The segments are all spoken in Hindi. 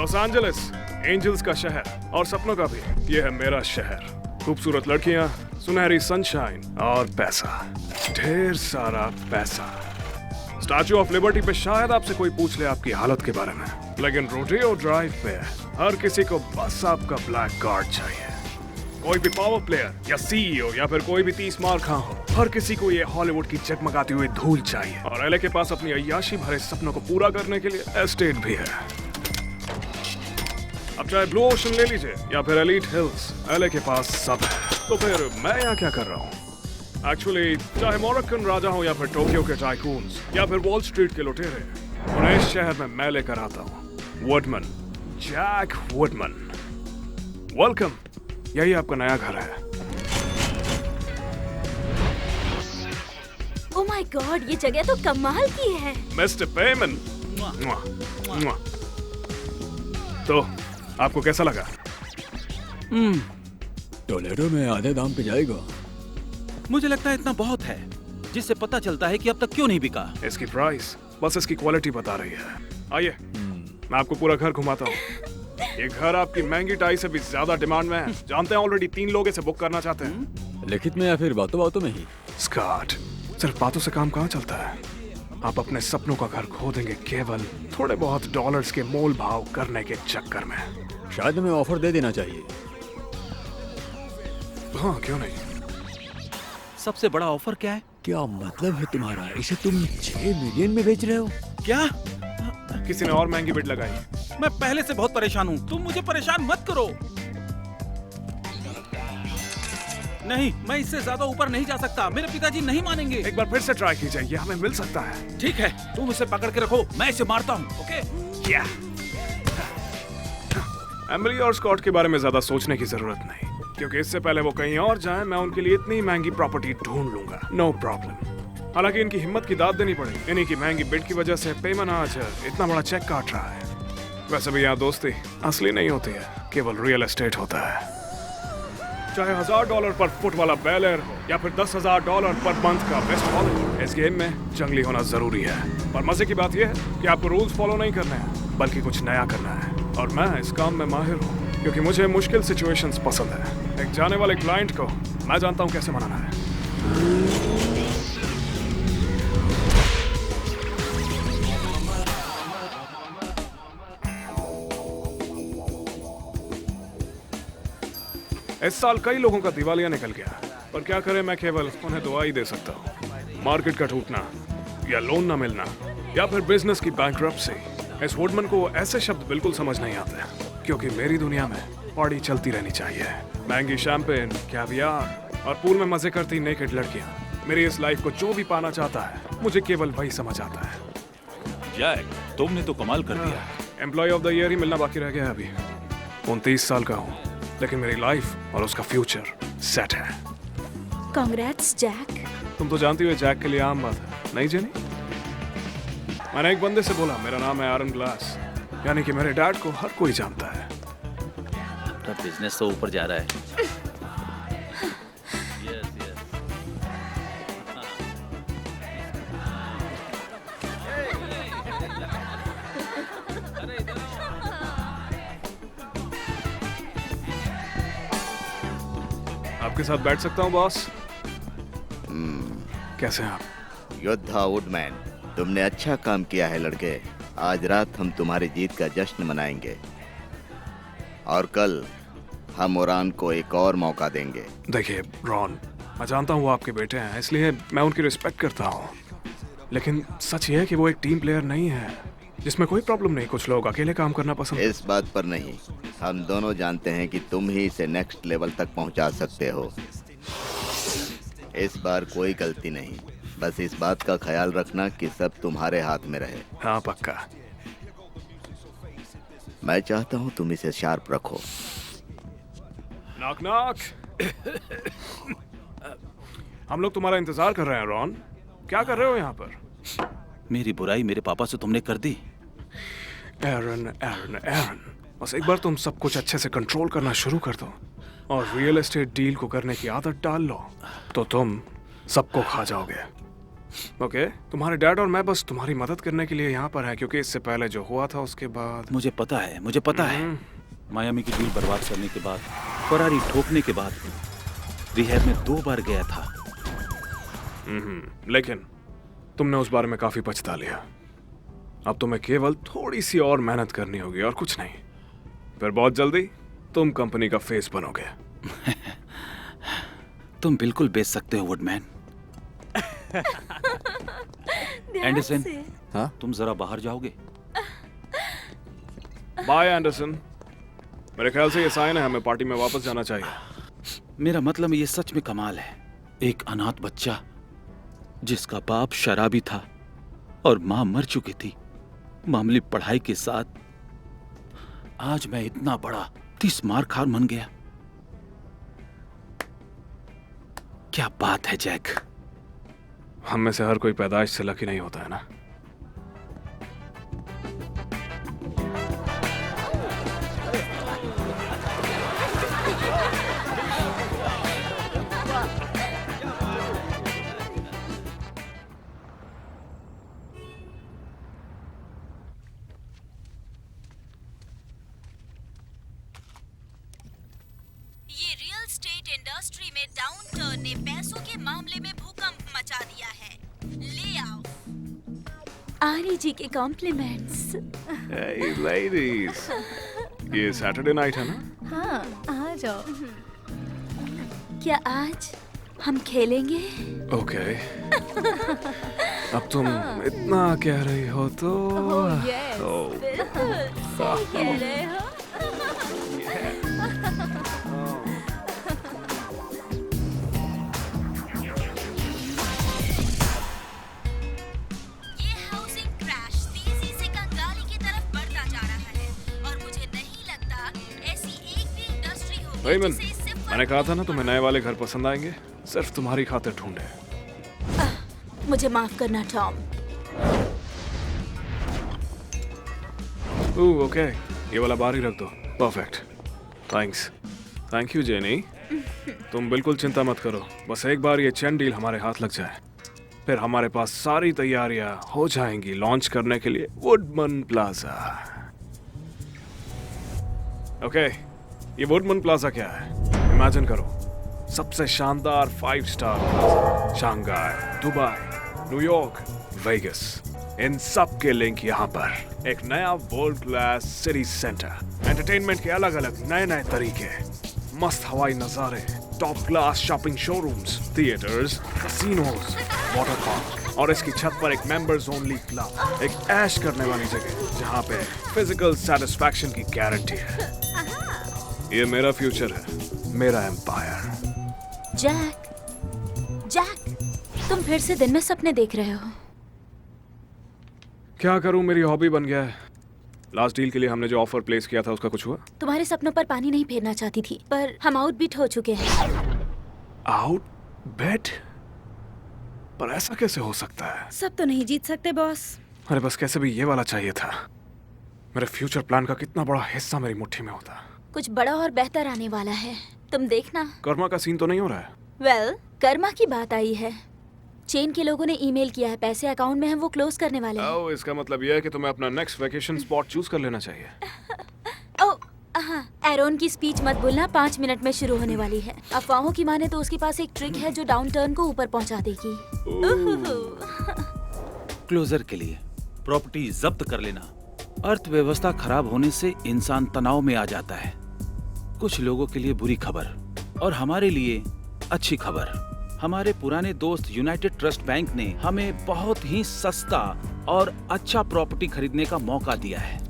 लॉस एंजलिस, एंजल्स का शहर और सपनों का भी। ये है मेरा शहर। खूबसूरत लड़कियां, सुनहरी सनशाइन और पैसा, ढेर सारा पैसा। स्टैच्यू ऑफ लिबर्टी पे शायद आपसे कोई पूछ ले आपकी हालत के बारे में, लेकिन रोडेओ ड्राइव पे हर किसी को बस आपका ब्लैक कार्ड चाहिए। कोई भी पावर प्लेयर या सीईओ या फिर कोई भी 30 मार खा हो, हर किसी को ये हॉलीवुड की जगमगाती हुई धूल चाहिए। और एले के पास अपनी अय्याशी भरे सपनों को पूरा करने के लिए एस्टेट भी है। अब चाहे ब्लू ओशन ले लीजिए या फिर एलीट हिल्स, एले के पास सब है। तो फिर मैं यहाँ क्या कर रहा हूँ? एक्चुअली चाहे मोरक्कन राजा हो या फिर टोक्यो के टाइकून्स या फिर वॉल स्ट्रीट के लुटेरे, उन्हें इस शहर में मैं लेकर आता हूँ। वुडमन, जैक वुडमन। वेलकम, यही आपका नया घर है। ओह माय गॉड, ये जगह तो कमाल की है। मिस्टर पेमन, तो आपको कैसा लगा? टोलेडो में आधे दाम पे जाएगा। मुझे लगता है इतना बहुत है, जिससे पता चलता है कि अब तक क्यों नहीं बिका। इसकी प्राइस बस इसकी क्वालिटी बता रही है। आइए, मैं आपको पूरा घर घुमाता हूँ। ये घर आपकी महंगी टाई से भी ज्यादा डिमांड में है। जानते हैं ऑलरेडी 3 लोग इसे बुक करना चाहते हैं। लिखित में या फिर बातों बातों में ही? स्कॉट, सिर्फ बातों से काम कहाँ चलता है। आप अपने सपनों का घर खो देंगे केवल थोड़े बहुत डॉलर्स के मोल भाव करने के चक्कर में। शायद हमें ऑफर दे देना चाहिए। हाँ, क्यों नहीं। सबसे बड़ा ऑफर क्या है? क्या मतलब है तुम्हारा? इसे तुम 6 मिलियन में बेच रहे हो? क्या? किसी ने और महंगी बिड लगाई। मैं पहले से बहुत परेशान हूँ, तुम मुझे परेशान मत करो। नहीं, मैं इससे ज्यादा ऊपर नहीं जा सकता। मेरे पिताजी नहीं मानेंगे। एक बार फिर से ट्राई कीजिए, ये हमें मिल सकता है। ठीक है, तुम इसे पकड़ के रखो, मैं इसे मारता हूँ। ओके? क्या? एमिली और स्कॉट के बारे में ज्यादा सोचने की जरूरत नहीं, क्योंकि इससे पहले वो कहीं और जाएं, मैं उनके लिए इतनी महंगी प्रॉपर्टी ढूंढ लूंगा। No problem. हालांकि इनकी हिम्मत की दाद देनी पड़ेगी। इन्हीं की महंगी बिड की वजह से पेमन आज इतना बड़ा चेक काट रहा है। वैसे भी यहाँ दोस्ती असली नहीं होती है, केवल रियल एस्टेट होता है। चाहे $1000 पर फुट वाला बेल एयर हो या फिर $10,000 पर मंथ का वेस्ट हॉलीवुड, इस गेम में जंगली होना जरूरी है। पर मजे की बात यह है कि आपको रूल्स फॉलो नहीं करने हैं, बल्कि कुछ नया करना है। और मैं इस काम में माहिर हूँ, क्योंकि मुझे मुश्किल सिचुएशंस पसंद है। एक जाने वाले क्लाइंट को मैं जानता हूँ कैसे मनाना है। इस साल कई लोगों का दिवालिया निकल गया, पर क्या करें, मैं केवल उन्हें दुआ ही दे सकता हूँ। मार्केट का टूटना या लोन न मिलना या फिर बिजनेस की बैंकरप्सी। इस वुडमन को ऐसे शब्द बिल्कुल समझ नहीं आते, क्योंकि मेरी दुनिया में पार्टी चलती रहनी चाहिए। महंगी शैंपेन, कैवियार और पूल में मजे करती नेकेड लड़कियाँ। मेरी इस लाइफ को जो भी पाना चाहता है, मुझे केवल वही समझ आता है। जैक, तुमने तो कमाल कर दिया। एम्प्लॉय ऑफ द ईयर ही मिलना बाकी रह गया है अभी। 29 साल का हूँ, लेकिन मेरी लाइफ और उसका फ्यूचर सेट है। Congrats Jack. तुम तो जानती हो जैक के लिए आम बात है, नहीं जेनी? मैंने एक बंदे से बोला मेरा नाम है आयरन ग्लास, यानी कि मेरे डैड को हर कोई जानता है। तो बिजनेस तो ऊपर जा रहा है। आपके साथ बैठ सकता हूँ बॉस? कैसे हैं आप? योद्धा वुडमैन, तुमने अच्छा काम किया है लड़के। आज रात हम तुम्हारी जीत का जश्न मनाएंगे और कल हम ओरान को एक और मौका देंगे। देखिए रॉन, मैं जानता हूँ वो आपके बेटे हैं, इसलिए मैं उनकी रिस्पेक्ट करता हूँ, लेकिन सच ये है कि वो एक टीम प्लेयर नहीं है, जिसमें कोई प्रॉब्लम नहीं। कुछ लोग अकेले काम करना पसंद। इस बात पर नहीं, हम दोनों जानते हैं कि तुम ही इसे नेक्स्ट लेवल तक पहुंचा सकते हो। इस बार कोई गलती नहीं, बस इस बात का ख्याल रखना कि सब तुम्हारे हाथ में रहे। हाँ पक्का। मैं चाहता हूँ तुम इसे शार्प रखो। Knock knock. हम लोग तुम्हारा इंतजार कर रहे हैं रॉन। क्या कर रहे हो यहाँ पर? मेरी बुराई मेरे पापा से तुमने कर दी। एरन एरन एरन, बस एक बार तुम सब कुछ अच्छे से कंट्रोल करना शुरू कर दो और रियल एस्टेट डील को करने की आदत डाल लो, तो तुम सबको खा जाओगे। ओके, तुम्हारे डैड और मैं बस तुम्हारी मदद करने के लिए यहाँ पर हैं, क्योंकि इससे पहले जो हुआ था उसके बाद। मुझे पता है मायामी की डील बर्बाद करने के बाद, फरारी ठोकने के बाद रिहैब में 2 बार गया था। लेकिन तुमने उस बारे में काफी पछता लिया। अब तुम्हें केवल थोड़ी सी और मेहनत करनी होगी और कुछ नहीं। फिर बहुत जल्दी तुम कंपनी का फेस बनोगे। तुम बिल्कुल बेच सकते हो वुडमैन। एंडरसन, हाँ? तुम जरा बाहर जाओगे? Bye Anderson. मेरे ख्याल से ये साइन है, हमें पार्टी में वापस जाना चाहिए। मेरा मतलब ये सच में कमाल है। एक अनाथ बच्चा जिसका बाप शराबी था और मां मर चुकी थी, मामूली पढ़ाई के साथ आज मैं इतना बड़ा 30 मारखार बन गया। क्या बात है जैक। हम में से हर कोई पैदाइश से लकी नहीं होता है ना। ये रियल स्टेट इंडस्ट्री में डाउनटर्न ने पैसों के मामले में भूकंप मचा दिया है। ले आओ आरी जी के कॉम्प्लीमेंट्स। Hey ladies, ये सैटरडे नाइट है ना? हाँ, आ जाओ। क्या आज हम खेलेंगे? ओके। अब तुम इतना कह रही हो तो बिल्कुल सही कह रहे हो। ये हाउसिंग क्रैश तेजी से कंगाली की तरफ बढ़ता जा रहा है और मुझे नहीं लगता ऐसी एक भी इंडस्ट्री होगी रेमन, जिसे इससे फर्क मैंने कहा था ना तुम्हें नए वाले घर पसंद आएंगे। सिर्फ तुम्हारी खातिर ढूंढे। मुझे माफ करना टॉम। ओके, ये वाला बाहर ही रख दो। Perfect, thanks. Thank you jenny. तुम बिल्कुल चिंता मत करो, बस एक बार ये चेन डील हमारे हाथ लग जाए, फिर हमारे पास सारी तैयारियां हो जाएंगी लॉन्च करने के लिए वुडमन प्लाजा। ओके, ये वुडमन प्लाजा क्या है? इमेजिन करो, सबसे शानदार 5 star plaza. Shanghai, Dubai, New York, Vegas, इन सब के लिंक यहाँ पर। एक नया world class city centre, entertainment के अलग अलग नए नए तरीके, मस्त हवाई नजारे, top class shopping showrooms, theatres, casinos, water park और इसकी छत पर एक मेंबर्स ओनली क्लब, एक ऐश करने वाली जगह जहाँ पे फिजिकल सेटिस्फैक्शन की गारंटी है। ये मेरा फ्यूचर है, मेरा एम्पायर। जैक, तुम फिर से दिन में सपने देख रहे हो। क्या करूं, मेरी हॉबी बन गया है। लास्ट डील के लिए हमने जो ऑफर प्लेस किया था उसका कुछ हुआ? तुम्हारे सपनों पर पानी नहीं फेरना चाहती थी, पर हम आउटबिट हो चुके हैं। आउट बेट? पर ऐसा कैसे हो सकता है? सब तो नहीं जीत सकते बॉस। अरे बस कैसे भी ये वाला चाहिए था। मेरे फ्यूचर प्लान का कितना बड़ा हिस्सा मेरी मुट्ठी में होता। कुछ बड़ा और बेहतर आने वाला है, तुम देखना। कर्मा का सीन तो नहीं हो रहा है? वेल, कर्मा की बात आई है। चेन के लोगों ने ईमेल किया है, पैसे अकाउंट में हैं, वो क्लोज करने वाले हैं। ओह, इसका मतलब यह है कि तुम्हें अपना नेक्स्ट वेकेशन स्पॉट चूज कर लेना चाहिए। ओह हाँ, एरोन की स्पीच मत भूलना, 5 मिनट में शुरू होने वाली है। अफवाहों की माने तो उसके पास एक ट्रिक है जो डाउनटर्न को ऊपर पहुंचा देगी। क्लोजर के लिए प्रॉपर्टी जब्त कर लेना। अर्थव्यवस्था खराब होने से इंसान तनाव में आ जाता है। कुछ लोगों के लिए बुरी खबर और हमारे लिए अच्छी खबर। हमारे पुराने दोस्त यूनाइटेड ट्रस्ट बैंक ने हमें बहुत ही सस्ता और अच्छा प्रॉपर्टी खरीदने का मौका दिया है।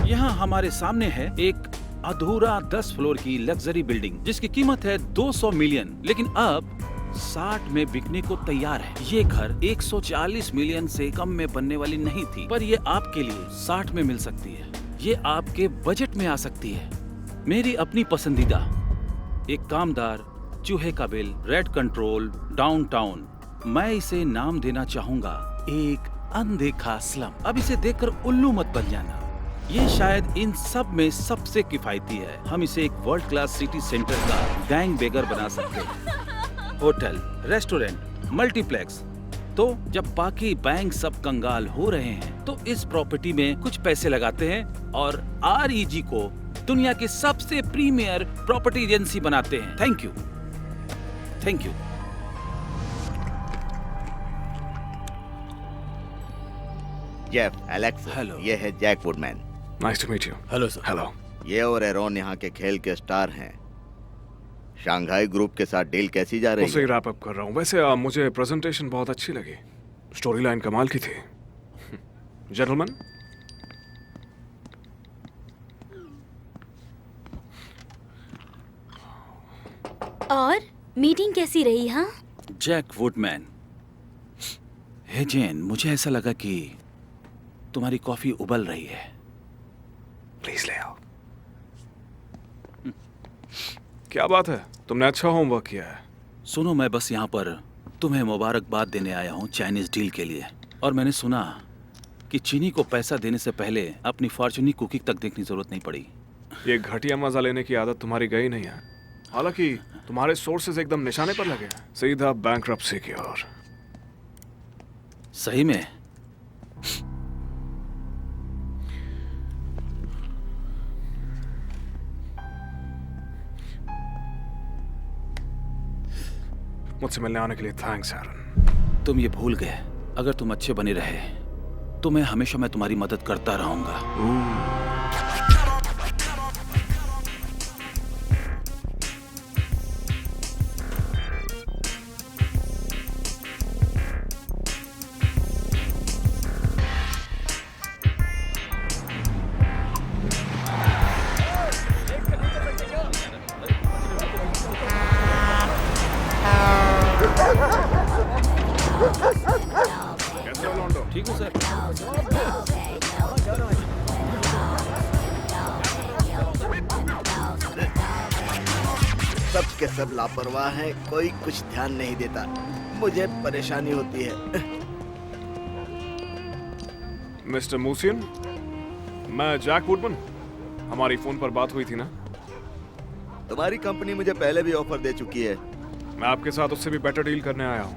यहाँ हमारे सामने है एक अधूरा 10 फ्लोर की लग्जरी बिल्डिंग जिसकी कीमत है 200 मिलियन, लेकिन अब 60 में बिकने को तैयार है। ये घर 140 मिलियन से कम में बनने वाली नहीं थी, पर ये आपके लिए 60 में मिल सकती है। ये आपके बजट में आ सकती है। मेरी अपनी पसंदीदा, एक कामदार, चूहे का बिल, रेड कंट्रोल, डाउनटाउन। मैं इसे नाम देना चाहूंगा एक अनदेखा स्लम। अब इसे देखकर उल्लू मत बन जाना। ये शायद इन सब में सबसे किफायती है। हम इसे एक वर्ल्ड क्लास सिटी सेंटर का गैंग बेगर बना सकते हैं। Hotel, restaurant, multiplex. तो जब बाकी बैंक सब कंगाल हो रहे हैं तो इस प्रॉपर्टी में कुछ पैसे लगाते हैं और REG को दुनिया की सबसे प्रीमियर प्रॉपर्टी एजेंसी बनाते हैं। Thank you, thank you. Jeff, Alex, hello. ये है Jack Woodman. Nice to meet you. Hello sir. Hello. ये और एरोन यहाँ के खेल के स्टार हैं। शंघाई ग्रुप के साथ डील कैसी जा रही उसे है? रैप अप कर रहा हूँ। वैसे मुझे प्रेजेंटेशन बहुत अच्छी लगी, स्टोरी लाइन कमाल की थी। जेंटलमैन, और मीटिंग कैसी रही? हाँ, जैक वुडमैन। हे जेन, मुझे ऐसा लगा कि तुम्हारी कॉफी उबल रही है। प्लीज ले आओ। क्या बात है, तुमने अच्छा होमवर्क किया है। सुनो, मैं बस यहाँ पर तुम्हें मुबारकबाद देने आया हूँ चाइनीज डील के लिए। और मैंने सुना कि चीनी को पैसा देने से पहले अपनी फॉर्चूनी कुकिंग तक देखने की जरूरत नहीं पड़ी। ये घटिया मजा लेने की आदत तुम्हारी गई नहीं है। हालांकि तुम्हारे सोर्सेज एकदम निशाने पर लगे हैं, सीधा बैंकरप्सी की ओर। सही में? मुझसे मिलने आने के लिए थैंक्स एरन। तुम ये भूल गए, अगर तुम अच्छे बने रहे तो मैं तुम्हारी मदद करता रहूंगा। कैसे हो लॉन्डो? ठीक है सर। सब के सब लापरवाह हैं, कोई कुछ ध्यान नहीं देता। मुझे परेशानी होती है। मिस्टर मूसियन, मैं जैक वुडमैन। हमारी फोन पर बात हुई थी ना? तुम्हारी कंपनी मुझे पहले भी ऑफर दे चुकी है। मैं आपके साथ उससे भी बेटर डील करने आया हूँ,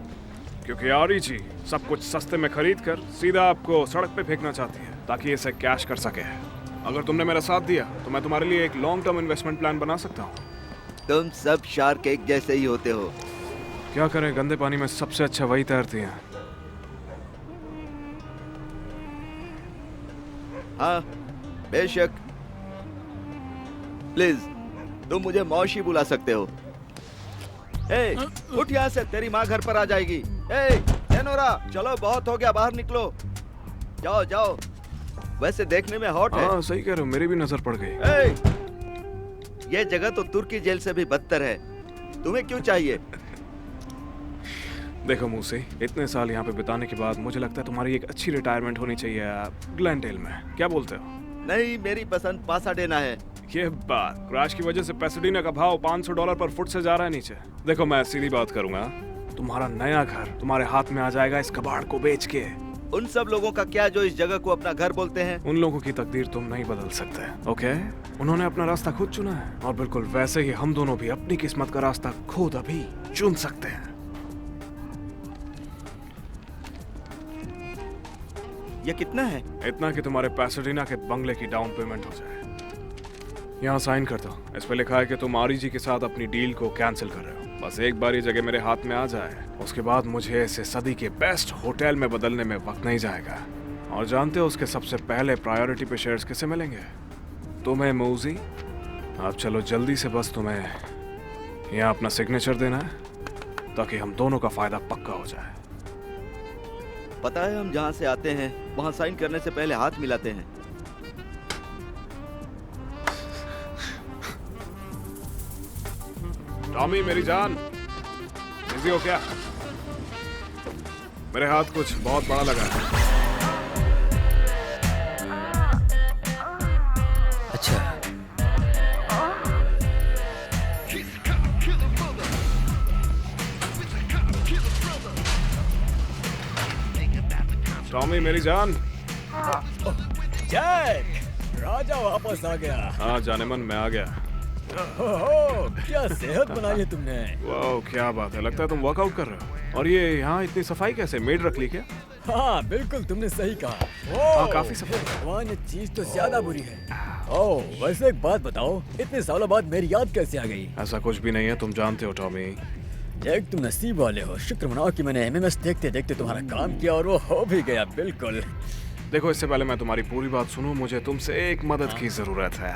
क्योंकि REG सब कुछ सस्ते में खरीद कर सीधा आपको सड़क पे फेंकना चाहती है ताकि इसे कैश कर सके। अगर तुमने मेरा साथ दिया तो मैं तुम्हारे लिए एक लॉन्ग टर्म इन्वेस्टमेंट प्लान बना सकता हूँ। तुम सब शार्क एक जैसे ही होते हो। क्या करें, गंदे पानी में सबसे अच्छा वही तैरती हैं। हाँ, बेशक। प्लीज, तुम मुझे मौसी बुला सकते हो। ए, उठ यहाँ से, तेरी माँ घर पर आ जाएगी। ए, एनोरा, चलो बहुत हो गया, बाहर निकलो। जाओ जाओ। वैसे देखने में हॉट है। हाँ सही कह रहे हो, मेरी भी नजर पड़ गई। ए, ये जगह तो तुर्की जेल से भी बदतर है। तुम्हें क्यों चाहिए? देखो मूसी, इतने साल यहाँ पे बिताने के बाद मुझे लगता है तुम्हारी एक अच्छी रिटायरमेंट होनी चाहिए ग्लेनडेल में। क्या बोलते हो? नहीं, मेरी पसंद पासाडेना है। ये बात, क्रैश की वजह से पैसाडेना का भाव $500 पर फुट से जा रहा है नीचे। देखो, मैं सीधी बात करूंगा, तुम्हारा नया घर तुम्हारे हाथ में आ जाएगा इस कबाड़ को बेच के। उन सब लोगों का क्या जो इस जगह को अपना घर बोलते हैं? उन लोगों की तकदीर तुम नहीं बदल सकते, ओके? उन्होंने अपना रास्ता खुद चुना है, और बिल्कुल वैसे ही हम दोनों भी अपनी किस्मत का रास्ता खुद अभी चुन सकते हैं। ये कितना है? इतना कि तुम्हारे पैसाडेना के बंगले की डाउन पेमेंट हो जाए। यहाँ साइन कर दो। इस पे लिखा है कि तुम REG के साथ अपनी डील को कैंसिल कर रहे हो। बस एक बार ये जगह मेरे हाथ में आ जाए, उसके बाद मुझे इसे सदी के बेस्ट होटल में बदलने में वक्त नहीं जाएगा। और जानते हो उसके सबसे पहले प्रायोरिटी पे शेयर्स किसे मिलेंगे? तुम्हें मौजी। अब चलो जल्दी से, बस तुम्हें यहाँ अपना सिग्नेचर देना है ताकि हम दोनों का फायदा पक्का हो जाए। पता है, हम जहाँ से आते हैं वहाँ साइन करने से पहले हाथ मिलाते हैं। टॉमी मेरी जान, बिजी हो क्या? मेरे हाथ कुछ बहुत बड़ा लगा है। अच्छा, टॉमी मेरी जान। जैक, राजा वापस आ गया। हाँ जानेमन, मैं आ गया। ओहो, क्या सेहत बनाई है तुमने। वाह क्या बात है, लगता है तुम वर्कआउट कर रहे हो। और ये यहाँ इतनी सफाई कैसे, मेड रख ली क्या? हाँ बिल्कुल, तुमने सही कहा। हाँ काफी सफाई। भगवान, ये चीज तो ज्यादा बुरी है। ओह, वैसे एक बात बताओ, इतने सालों बाद मेरी याद कैसे आ गई? ऐसा कुछ भी नहीं है, तुम जानते हो टॉमी। जैक, तुम नसीब वाले हो। शुक्र मनाओ कि मैंने एमएमएस देखते देखते तुम्हारा काम किया और वो हो भी गया। बिल्कुल। देखो, इससे पहले मैं तुम्हारी पूरी बात सुनूं, मुझे तुमसे एक मदद की जरूरत है,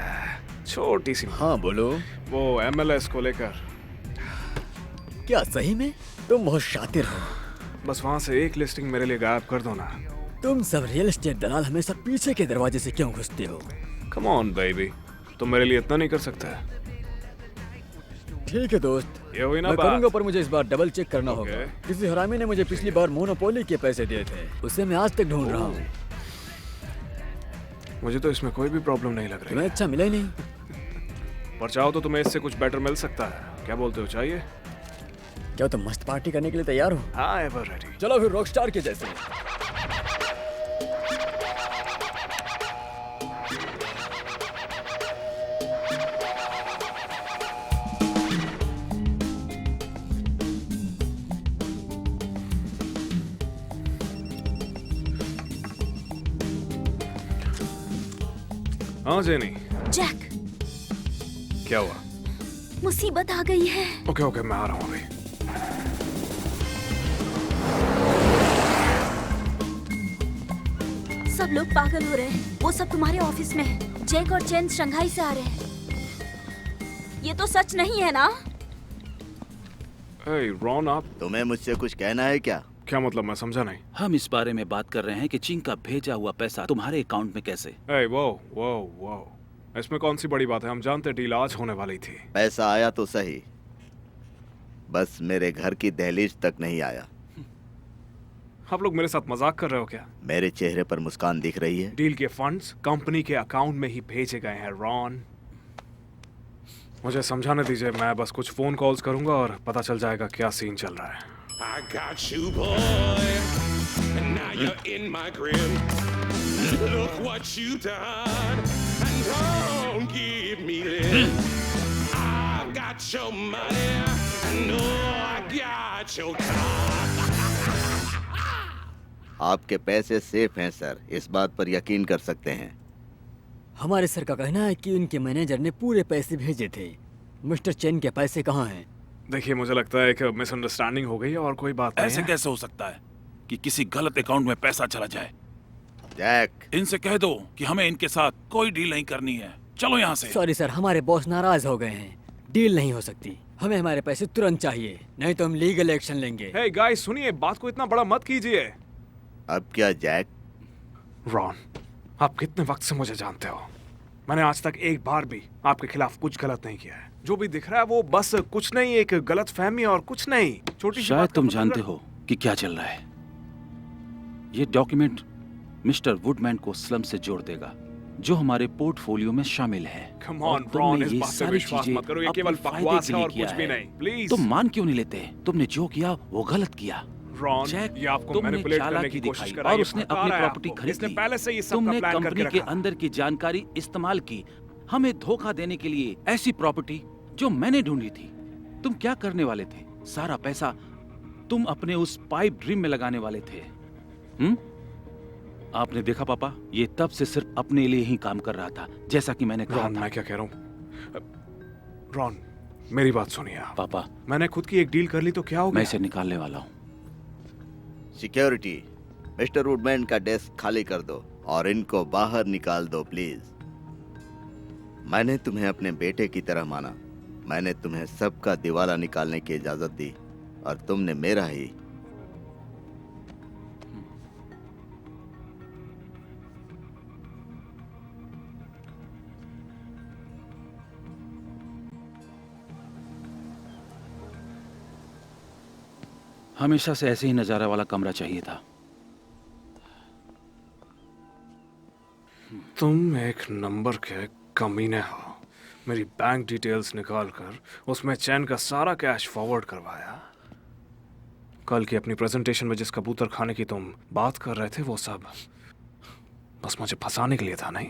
छोटी सी। हाँ बोलो। वो MLS को लेकर। क्या सही में? तुम बहुत शातिर हो। बस वहाँ से एक लिस्टिंग मेरे लिए गायब कर दो ना। तुम सब रियल एस्टेट दलाल हमेशा पीछे के दरवाजे से क्यों घुसते हो? कम ऑन बेबी, तुम मेरे लिए इतना नहीं कर सकते? ठीक है दोस्त, ये हुई ना मैं बात। करूंगा, पर मुझे इस बार डबल चेक करना ओके। होगा। किसी हरामी ने मुझे पिछली बार मोनोपोली के पैसे दिए थे, उसे मैं आज तक ढूंढ रहा हूँ। मुझे तो इसमें कोई भी प्रॉब्लम नहीं लग रही। तुम्हें अच्छा मिला ही नहीं? पर चाहो तो तुम्हें इससे कुछ बेटर मिल सकता है। क्या बोलते हो, चाहिए? क्या तुम मस्त पार्टी करने के लिए तैयार हो? हाँ, एवर रेडी। चलो फिर रॉकस्टार के जैसे। हाँ जेनी, जैक, क्या हुआ? मुसीबत आ गई है। ओके ओके, मैं आ रहा हूँ अभी। सब लोग पागल हो रहे हैं। वो सब तुम्हारे ऑफिस में है। जैक और चेन शंघाई से आ रहे हैं। ये तो सच नहीं है ना? Hey, रॉन, आप तुम्हें मुझसे कुछ कहना है क्या? क्या मतलब, मैं समझा नहीं। हम इस बारे में बात कर रहे हैं कि चिंग का भेजा हुआ पैसा तुम्हारे अकाउंट में कैसे। Hey, वो इसमें कौन सी बड़ी बात है, हम जानते डील आज होने वाली थी। पैसा आया तो सही, बस मेरे घर की दहलीज तक नहीं आया। आप लोग मेरे साथ मजाक कर रहे हो क्या? मेरे चेहरे पर मुस्कान दिख रही है। डील के फंड्स कंपनी के अकाउंट में ही भेजे गए हैं रॉन। मुझे समझाने दीजिए, मैं बस कुछ फोन कॉल्स करूंगा और पता चल जाएगा क्या सीन चल रहा है। I got you, boy, and now you're in my grip. Look what you done, and don't give me lip. I've got your money, and oh, I got your car. आपके पैसे सेफ हैं सर, इस बात पर यकीन कर सकते हैं। हमारे सर का कहना है कि उनके मैनेजर ने पूरे पैसे भेजे थे। मिस्टर चेन के पैसे कहाँ हैं? देखिए, मुझे लगता है कि मिसअंडरस्टैंडिंग हो गई है और कोई बात नहीं ऐसे है। कैसे हो सकता है कि किसी गलत अकाउंट में पैसा चला जाए? जैक, इनसे कह दो कि हमें इनके साथ कोई डील नहीं करनी है। चलो यहाँ से। सॉरी सर, हमारे बॉस नाराज हो गए हैं। डील नहीं हो सकती। हमें हमारे पैसे तुरंत चाहिए, नहीं तो हम लीगल एक्शन लेंगे। हे गाइस, सुनिए, बात को इतना बड़ा मत कीजिए। अब क्या जैक? रॉन, आप कितने वक्त से मुझे जानते हो? मैंने आज तक एक बार भी आपके खिलाफ कुछ गलत नहीं किया है। जो भी दिख रहा है वो बस कुछ नहीं, एक गलत फहमी और कुछ नहीं। छोटी सी शायद बात का तुम मतलब जानते हो कि क्या चल रहा है। ये डॉक्यूमेंट मिस्टर वुडमैन को स्लम से जोड़ देगा, जो हमारे पोर्टफोलियो में शामिल है। Come और on, तुमने Ron, इस ये बात पे सारी विश्वास चीजें मत करो, ये अपने केवल फायदे बकवास के है लिए और किया कुछ भी है। नहीं। प्लीज तुम मान क्यों नहीं लेते? तुमने जो किया वो गलत किया। रॉन, जैक, ये आपको तुमने मैनिपुलेट करने चालाकी की कोशिश दिखाई कर रहा है। और ये उसने भड़का अपनी रहा है प्रॉपर्टी आपको। खरीद इसने ली। पहले से ये सब तुमने प्लान कंपनी करके के रखा। अंदर की जानकारी इस्तेमाल की, हमें धोखा देने के लिए। ऐसी प्रॉपर्टी जो मैंने ढूंढी थी। तुम क्या करने वाले थे? सारा पैसा तुम अपने उस पाइप ड्रीम में लगाने वाले थे। आपने देखा पापा, ये तब से सिर्फ अपने लिए ही काम कर रहा था, जैसा कि मैंने कहा रॉन, था। मैं क्या कह रहा हूँ? रॉन, मेरी बात सुनिए आप। पापा, मैंने खुद की एक डील कर ली तो क्या हो मैं गया? इसे निकालने वाला हूँ। सिक्योरिटी, मिस्टर वुडमैन का डेस्क खाली कर दो और इनको बाहर निकाल दो प्लीज। मैंने तुम्हें अपने बेटे की तरह माना। मैंने तुम्हें सबका दिवाला निकालने की इजाजत दी और तुमने मेरा ही। हमेशा से ऐसे ही नजारा वाला कमरा चाहिए था। तुम एक नंबर के कमीने हो। मेरी बैंक डिटेल्स निकाल कर उसमें चैन का सारा कैश फॉरवर्ड करवाया। कल की अपनी प्रेजेंटेशन में जिस कबूतर खाने की तुम बात कर रहे थे, वो सब बस मुझे फंसाने के लिए था, नहीं?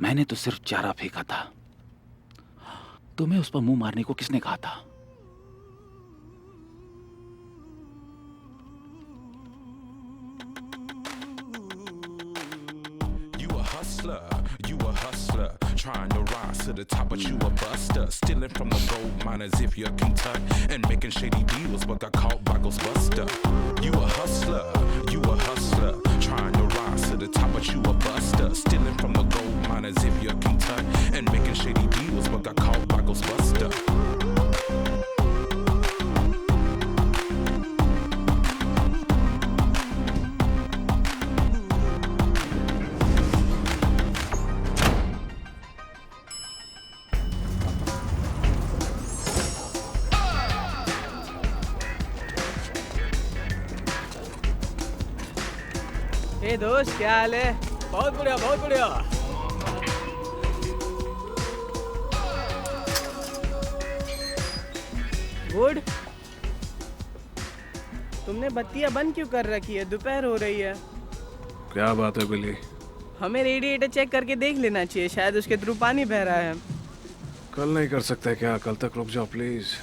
मैंने तो सिर्फ चारा फेंका था। तुम्हें उस पर मुंह मारने को किसने कहा था? You a hustler, trying to rise to the top, but you a buster, stealing from the gold miners if you're Kentucky, and making shady deals, but got caught by Ghostbuster. You a hustler, trying to rise to the top, but you a buster, stealing from the gold miners if you're Kentucky, and making shady deals, but got caught by Ghostbuster. हे दोस्त, क्या हाल है? बहुत बढ़िया, बहुत बढ़िया। गुड। तुमने बत्तियां बंद क्यों कर रखी है? दोपहर हो रही है। क्या बात है बिली? हमें रेडिएटर चेक करके देख लेना चाहिए, शायद उसके थ्रू पानी बह रहा है। कल नहीं कर सकते क्या? कल तक रुक जाओ प्लीज।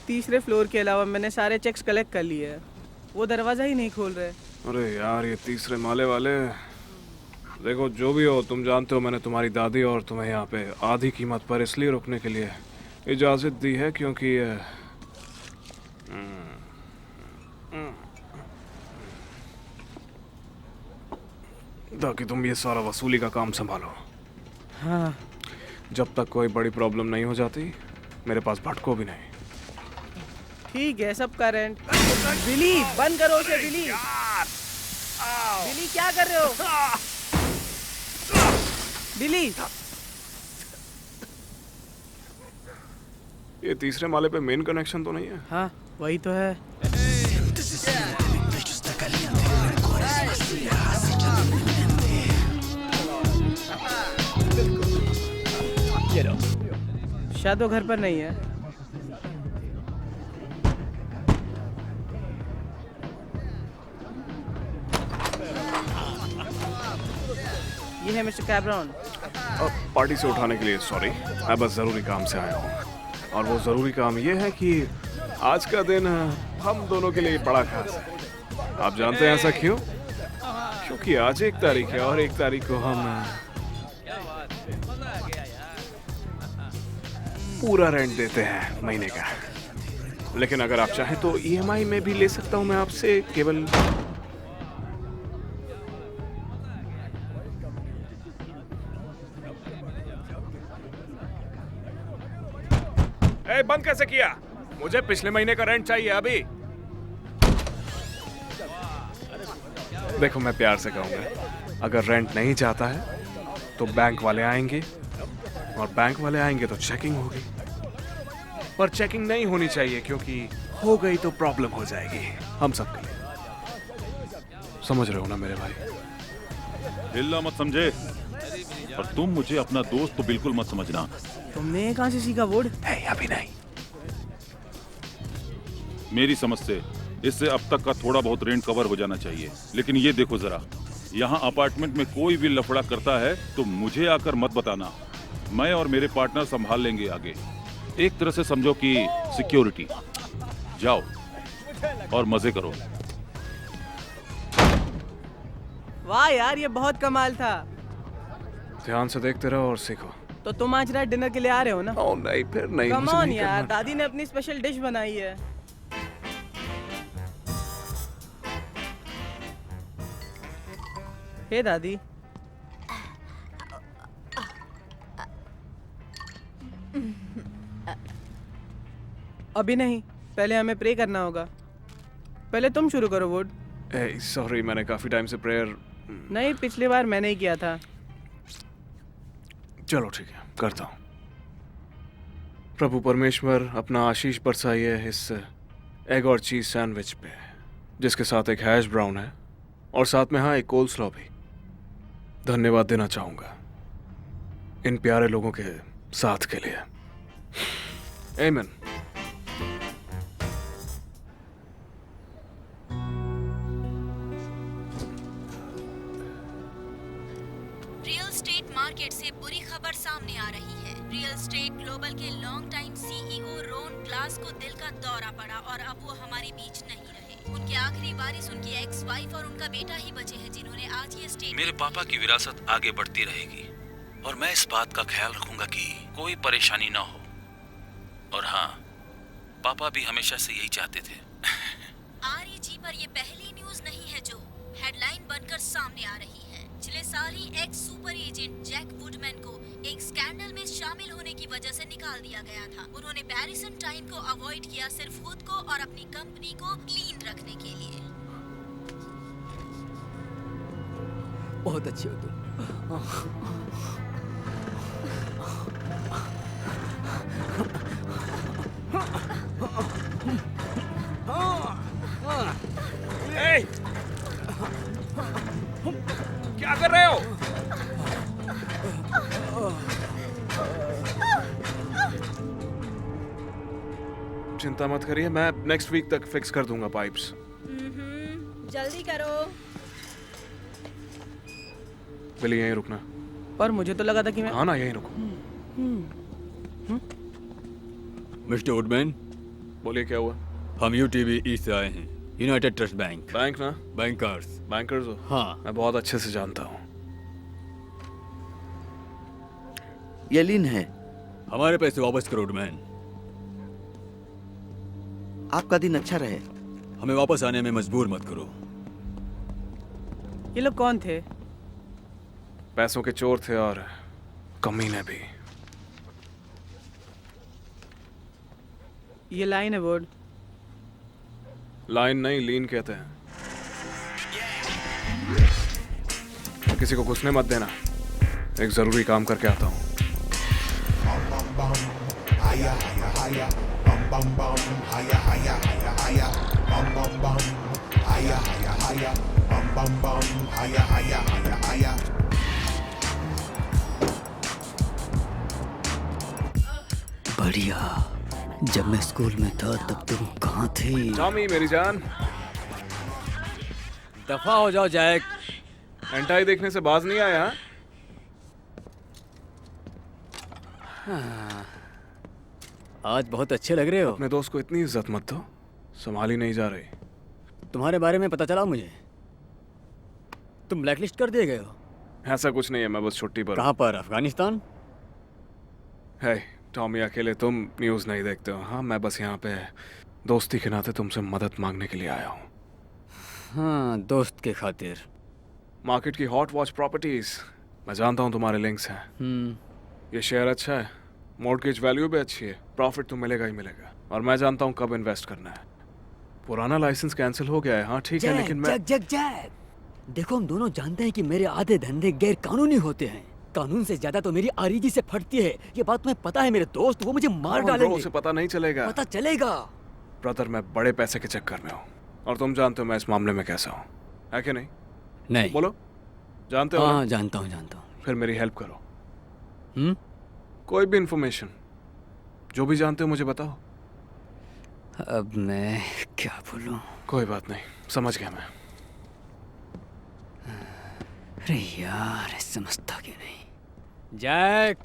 तीसरे फ्लोर के अलावा मैंने सारे चेक्स कलेक्ट कर लिए हैं। वो दरवाज़ा ही नहीं खोल रहे। अरे यार, ये तीसरे माले वाले। देखो जो भी हो, तुम जानते हो मैंने तुम्हारी दादी और तुम्हें यहाँ पे आधी कीमत पर इसलिए रुकने के लिए इजाज़त दी है क्योंकि ताकि तुम ये सारा वसूली का काम संभालो। हाँ। जब तक कोई बड़ी प्रॉब्लम नहीं हो जाती मेरे पास भटको भी नहीं। ठीक है, सबका रेंट। बिली, बंद करो उसे। बिली, बिली क्या कर रहे हो? बिली, ये तीसरे माले पे मेन कनेक्शन तो नहीं है? हाँ वही तो है। शायद वो घर पर नहीं है। ये है मिस्टर कैब्रॉन। पार्टी से उठाने के लिए सॉरी, मैं बस ज़रूरी काम से आया हूँ। और वो ज़रूरी काम ये है कि आज का दिन हम दोनों के लिए बड़ा खास है। आप जानते हैं ऐसा क्यों? क्योंकि आज 1 तारीख है और 1 तारीख को हम पूरा रेंट देते हैं महीने का। लेकिन अगर आप चाहें तो EMI में भी ले सकता हूँ मैं आपसे, केवल बंद कैसे किया? मुझे पिछले महीने का रेंट चाहिए अभी। देखो मैं प्यार से कहूंगा, अगर रेंट नहीं जाता है तो बैंक वाले आएंगे और बैंक वाले आएंगे तो चेकिंग होगी। पर चेकिंग नहीं होनी चाहिए क्योंकि हो गई तो प्रॉब्लम हो जाएगी हम सबके लिए। समझ रहे हो ना मेरे भाई? हिल्ला मत समझे, और तुम मुझे अपना दोस्त तो बिल्कुल मत समझना। तुमने कहाँ से सीखा वुड? नहीं अभी नहीं। मेरी समझ से इससे अब तक का थोड़ा बहुत रेंट कवर हो जाना चाहिए। लेकिन ये देखो जरा, यहाँ अपार्टमेंट में कोई भी लफड़ा करता है तो मुझे आकर मत बताना। मैं और मेरे पार्टनर संभाल लेंगे आगे। एक तरह से समझो कि सिक्योरिटी। जाओ और मजे करो। वाह यार, ये बहुत कमाल था। ध्यान से देखते रहो और सीखो। तो तुम आज रात डिनर के लिए आ रहे हो ना? ओह नहीं, फिर नहीं। कम मुझे ऑन नहीं यार, करना। दादी ने अपनी स्पेशल डिश बनाई है। हे दादी। अभी नहीं, पहले हमें प्रे करना होगा। पहले तुम शुरू करो वुड। सॉरी, मैंने काफी टाइम से प्रेयर। नहीं, पिछली बार मैंने ही किया था। चलो ठीक है, करता हूँ। प्रभु परमेश्वर, अपना आशीष बरसाइए इस एग और चीज सैंडविच पे, जिसके साथ एक हैश ब्राउन है और साथ में हाँ एक कोल्स्लॉ भी। धन्यवाद देना चाहूंगा इन प्यारे लोगों के साथ के लिए। आमीन। रियल एस्टेट मार्केट से बुरी खबर सामने आ रही है। रियल स्टेट ग्लोबल के लॉन्ग टाइम सीईओ रोन ग्लास को दिल का दौरा पड़ा और अब वो हमारे बीच नहीं रहे। उनके आखिरी वारिस उनकी एक्स वाइफ और उनका बेटा ही बचे हैं जिन्होंने आज ये स्टेट। मेरे पापा की विरासत आगे बढ़ती रहेगी और मैं इस बात का ख्याल रखूंगा कि कोई परेशानी ना हो। और हाँ, पापा भी हमेशा से यही चाहते थे। आरईजी पर ये पहली न्यूज नहीं है जो हेडलाइन बनकर सामने आ रही है। पिछले साल ही ex super agent Jack Woodman को एक स्कैंडल में शामिल होने की वजह से निकाल दिया गया था। उन्होंने पैरिसन टाइम को अवॉइड किया सिर्फ खुद को और अपनी कंपनी को क्लीन रखने के लिए। बहुत अच्छे हो तुम। Hey! क्या कर रहे हो? चिंता मत करिए, मैं नेक्स्ट वीक तक फिक्स कर दूंगा पाइप्स। जल्दी करो। बिली यहीं रुकना। पर मुझे तो लगा था कि मैं हाँ ना, यहीं रुको। मिस्टर वुडमैन, बोलिए क्या हुआ? हम यूटीवी ईस्ट से आए हैं, यूनाइटेड ट्रस्ट बैंक। बैंक ना? बैंकर्स। बैंकर्स हो? हाँ। मैं बहुत अच्छे से जानता हूँ। ये लीन है। हमारे पैसे वापस करो वुडमैन। आपका दिन अच्छा रहे। हमें वापस आने में मजबूर मत करो। ये लोग कौन थे? पैसों के चोर थे और कमीने भी। ये लाइन है बोर्ड। लाइन नहीं, लीन कहते हैं। किसी को घुसने मत देना, एक जरूरी काम करके आता हूँ। बढ़िया। जब मैं स्कूल में था तब तुम कहाँ थे? टॉमी मेरी जान, दफा हो जाओ जैक। एंटाई देखने से बाज नहीं आया? हाँ। आज बहुत अच्छे लग रहे हो। अपने दोस्त को इतनी इज्जत मत दो, संभाली नहीं जा रही। तुम्हारे बारे में पता चला मुझे, तुम ब्लैकलिस्ट कर दिए गए हो। ऐसा कुछ नहीं है, मैं बस छुट्टी पर। कहाँ पर? अफगानिस्तान? है टॉमी, अकेले तुम न्यूज़ नहीं देखते हो। हाँ, मैं बस यहाँ पे दोस्ती के नाते तुमसे मदद मांगने के लिए आया हूँ। हाँ, दोस्त के खातिर। मार्केट की हॉट वॉच प्रॉपर्टीज, मैं जानता हूँ तुम्हारे लिंक्स हैं। ये शेयर अच्छा है, मॉर्गेज वैल्यू भी अच्छी है, प्रॉफिट तो मिलेगा ही मिलेगा। और मैं जानता हूँ कब इन्वेस्ट करना है। पुराना लाइसेंस कैंसिल हो गया है, हाँ ठीक है, लेकिन मैं जैक, देखो हम दोनों जानते हैं कि मेरे आधे धंधे गैर कानूनी होते हैं। कानून से ज्यादा तो मेरी आरईजी से फटती है। ये बात तुम्हें पता है मेरे दोस्त, वो मुझे मार डालेंगे। उसे पता नहीं चलेगा। पता चलेगा। ब्रदर, मैं बड़े पैसे के चक्कर में हूँ और तुम जानते हो मैं इस मामले में कैसा हूँ, है कि नहीं? नहीं। बोलो, जानते हो? हाँ, जानता हूँ जानता हूँ। फिर मेरी हेल्प करो। कोई भी इंफॉर्मेशन जो भी जानते हो मुझे बताओ। अब मैं क्या बोलूं? कोई बात नहीं, समझ गया मैं। अरे यार, समझता क्यों नहीं? Jack,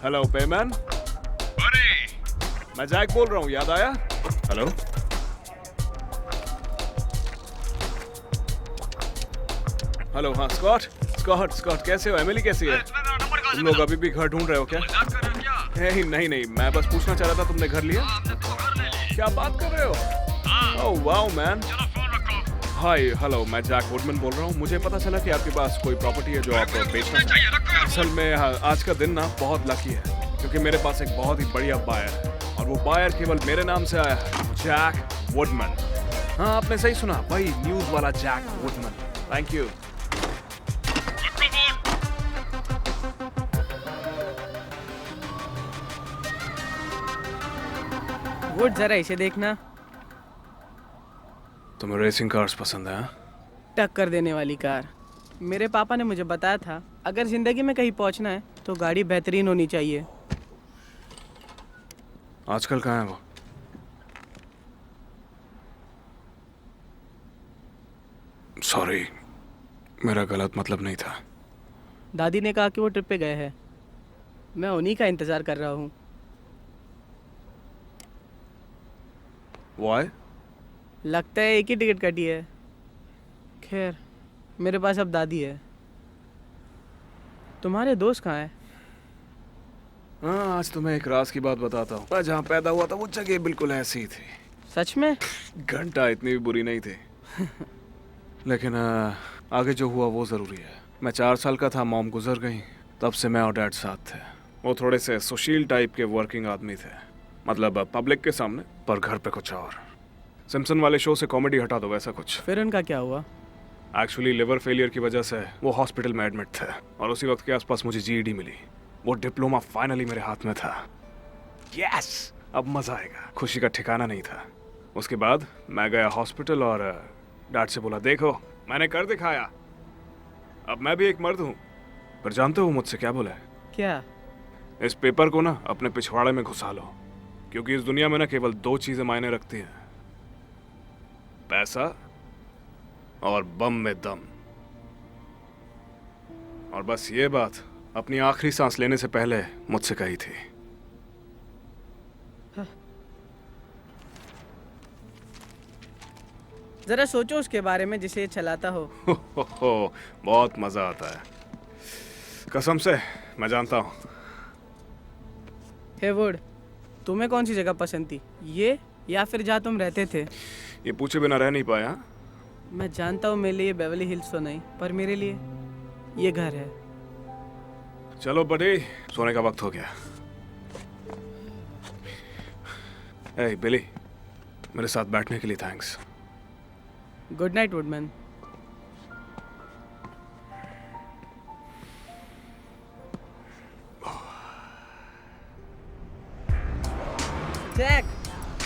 hello Payman. मैं जैक बोल रहा हूँ, याद आया? Hello, hello. हाँ स्कॉट, स्कॉट कैसे हो? एमिली कैसी है? तुम लोग अभी भी घर ढूंढ रहे हो क्या? नहीं, मैं बस पूछना चाह रहा था, तुमने घर लिया? क्या बात कर रहे हो? Oh wow man. Hi, hello, मैं जैक वुडमैन बोल रहा हूँ। मुझे पता चला कि आपके पास कोई प्रॉपर्टी है जो आप बेचना चाहते हैं। असल में आज का दिन ना बहुत लकी है क्योंकि मेरे पास एक बहुत ही बढ़िया बायर है और वो बायर केवल मेरे नाम से आया है, जैक वुडमैन। हाँ, आपने सही सुना, वही न्यूज वाला Jack Woodman. Thank you. Wood, जरा इसे देखना। तुम्हें रेसिंग कार्स पसंद है? टक्कर देने वाली कार। मेरे पापा ने मुझे बताया था अगर जिंदगी में कहीं पहुंचना है तो गाड़ी बेहतरीन होनी चाहिए। आजकल कहाँ है वो? सॉरी, मेरा गलत मतलब नहीं था। दादी ने कहा कि वो ट्रिप पे गए हैं। मैं उन्हीं का इंतज़ार कर रहा हूँ। Why? लगता है एक ही टिकट कटी है। खैर, मेरे पास अब दादी है। तुम्हारे दोस्त कहाँ हैं? हाँ, आज तुम्हें एक राज की बात बताता हूँ। मैं जहाँ पैदा हुआ था वो जगह बिल्कुल ऐसी ही थी। सच में? घंटा इतनी भी बुरी नहीं थी। लेकिन आगे जो हुआ वो ज़रूरी है। मैं 4 साल का था, मॉम गुजर गई। तब से मैं और डैड साथ थे। वो थोड़े से सुशील टाइप के वर्किंग आदमी थे, मतलब पब्लिक के सामने, पर घर पे कुछ और। सिम्पसन वाले शो से कॉमेडी हटा दो, वैसा कुछ। फिर उनका क्या हुआ? एक्चुअली लिवर फेलियर की वजह से वो हॉस्पिटल में एडमिट थे, और उसी वक्त के आसपास मुझे जीईडी मिली। वो डिप्लोमा फाइनली मेरे हाथ में था। यस, अब मजा आएगा। खुशी का ठिकाना नहीं था। उसके बाद मैं गया हॉस्पिटल और डैड से बोला, देखो मैंने कर दिखाया, अब मैं भी एक मर्द हूँ। पर जानते हो मुझसे क्या बोला? क्या? इस पेपर को ना अपने पिछवाड़े में घुसा लो, क्योंकि इस दुनिया में ना केवल 2 चीजें मायने रखती हैं, पैसा और बम में दम। और बस ये बात अपनी आखिरी सांस लेने से पहले मुझसे कही थी। जरा सोचो उसके बारे में जिसे ये चलाता हो। बहुत मजा आता है, कसम से मैं जानता हूँ। हे वुड, तुम्हें कौन सी जगह पसंद थी, ये या फिर जहाँ तुम रहते थे? ये पूछे बिना रह नहीं पाया। मैं जानता हूँ मेरे लिए बेवरली हिल्स तो नहीं, पर मेरे लिए ये घर है। चलो बड़ी, सोने का वक्त हो गया। ए बिली, मेरे साथ बैठने के लिए thanks. Good night Woodman. Jack,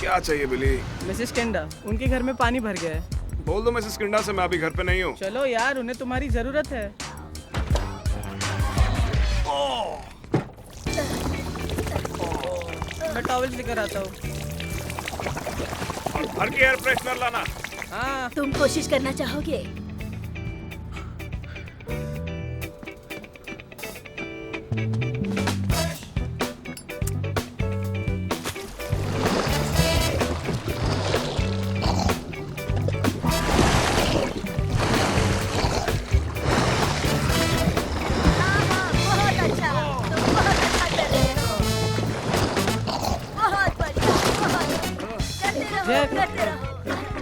क्या चाहिए बिली? मिसेस केंडा, उनके घर में पानी भर गया है। बोल दो मिसेस किंडा से मैं अभी घर पे नहीं हूँ। चलो यार, उन्हें तुम्हारी जरूरत है। मैं टॉवल लेकर आता हूँ। और भर के एयर फ्रेशनर लाना। हाँ। तुम कोशिश करना चाहोगे?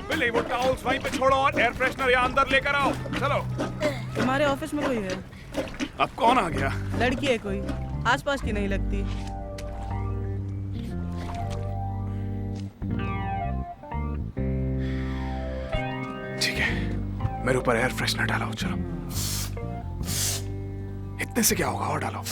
बिली, वो टॉवल्स वहीं पे छोड़ो और एयर फ्रेशनर यहाँ अंदर लेकर आओ। चलो। तुम्हारे ऑफिस में कोई है? अब कौन आ गया? लड़की है कोई, आसपास की नहीं लगती। ठीक है, मेरे ऊपर एयर फ्रेशनर डालो। चलो, इतने से क्या होगा, और डालो।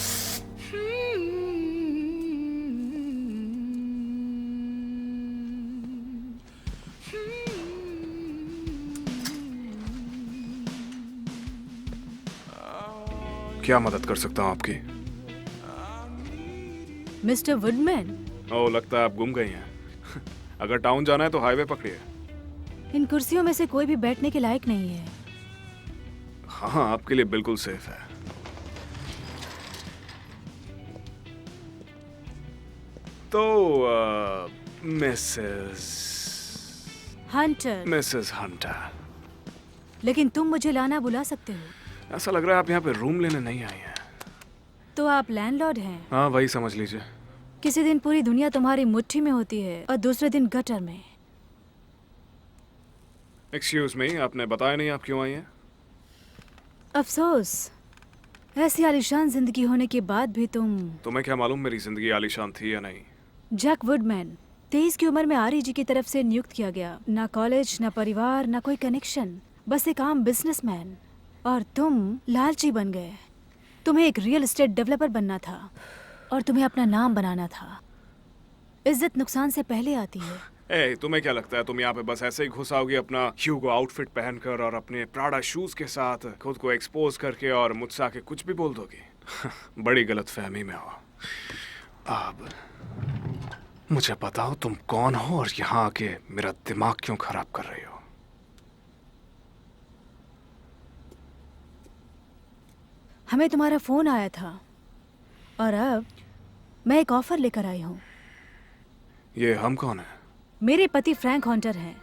क्या मदद कर सकता हूँ आपकी? मिस्टर वुडमैन, ओह, लगता है आप गुम गई हैं। अगर टाउन जाना है तो हाईवे पकड़िए। इन कुर्सियों में से कोई भी बैठने के लायक नहीं है। हाँ, आपके लिए बिल्कुल सेफ है। तो मिसेस हंटर, लेकिन तुम मुझे लाना बुला सकते हो। ऐसा लग रहा है आप यहाँ पे रूम लेने नहीं आई हैं। तो आप लैंडलॉर्ड हैं? हाँ, वही समझ लीजिए। किसी दिन पूरी दुनिया तुम्हारी मुट्ठी में होती है और दूसरे दिन गटर में। एक्सक्यूज मी, आपने बताया नहीं आप क्यों आई हैं? अफसोस, ऐसी आलीशान जिंदगी होने के बाद भी तुम्हें क्या मालूम मेरी जिंदगी आलीशान थी या नहीं? जैक वुडमैन, 23 की उम्र में आरईजी की तरफ से नियुक्त किया गया। ना कॉलेज, ना परिवार, ना कोई कनेक्शन, बस एक आम बिजनेसमैन। और तुम लालची बन गए। तुम्हें एक रियल एस्टेट डेवलपर बनना था और तुम्हें अपना नाम बनाना था। इज्जत नुकसान से पहले आती है। ए, तुम्हें क्या लगता है तुम यहाँ पे बस ऐसे ही घुस आओगी अपना ह्यूगो आउटफिट पहनकर और अपने प्राडा शूज के साथ खुद को एक्सपोज करके और मुझसे आके कुछ भी बोल दोगी? बड़ी गलतफहमी में हो। अब मुझे बताओ तुम कौन हो और यहाँ आके मेरा दिमाग क्यों खराब कर रही हो? हमें तुम्हारा फोन आया था और अब मैं एक ऑफर लेकर आई हूँ। ये हम कौन है? मेरे पति फ्रैंक हॉन्टर हैं।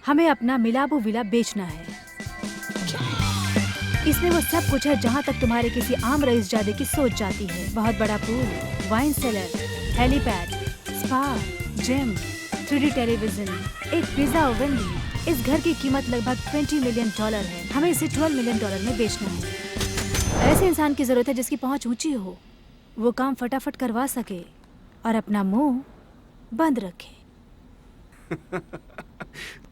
हमें अपना मिलाबू विला बेचना है। इसमें वो सब कुछ है जहाँ तक तुम्हारे किसी आम रईसजादे की सोच जाती है। बहुत बड़ा pool, wine cellar, helipad, spa, gym, 3D television, एक पिज्जा ओवन भी। इस घर की कीमत लगभग $20 मिलियन है। हमें इसे $12 मिलियन में बेचना है। ऐसे इंसान की जरूरत है जिसकी पहुंच ऊंची हो, वो काम फटाफट करवा सके और अपना मुंह बंद रखे।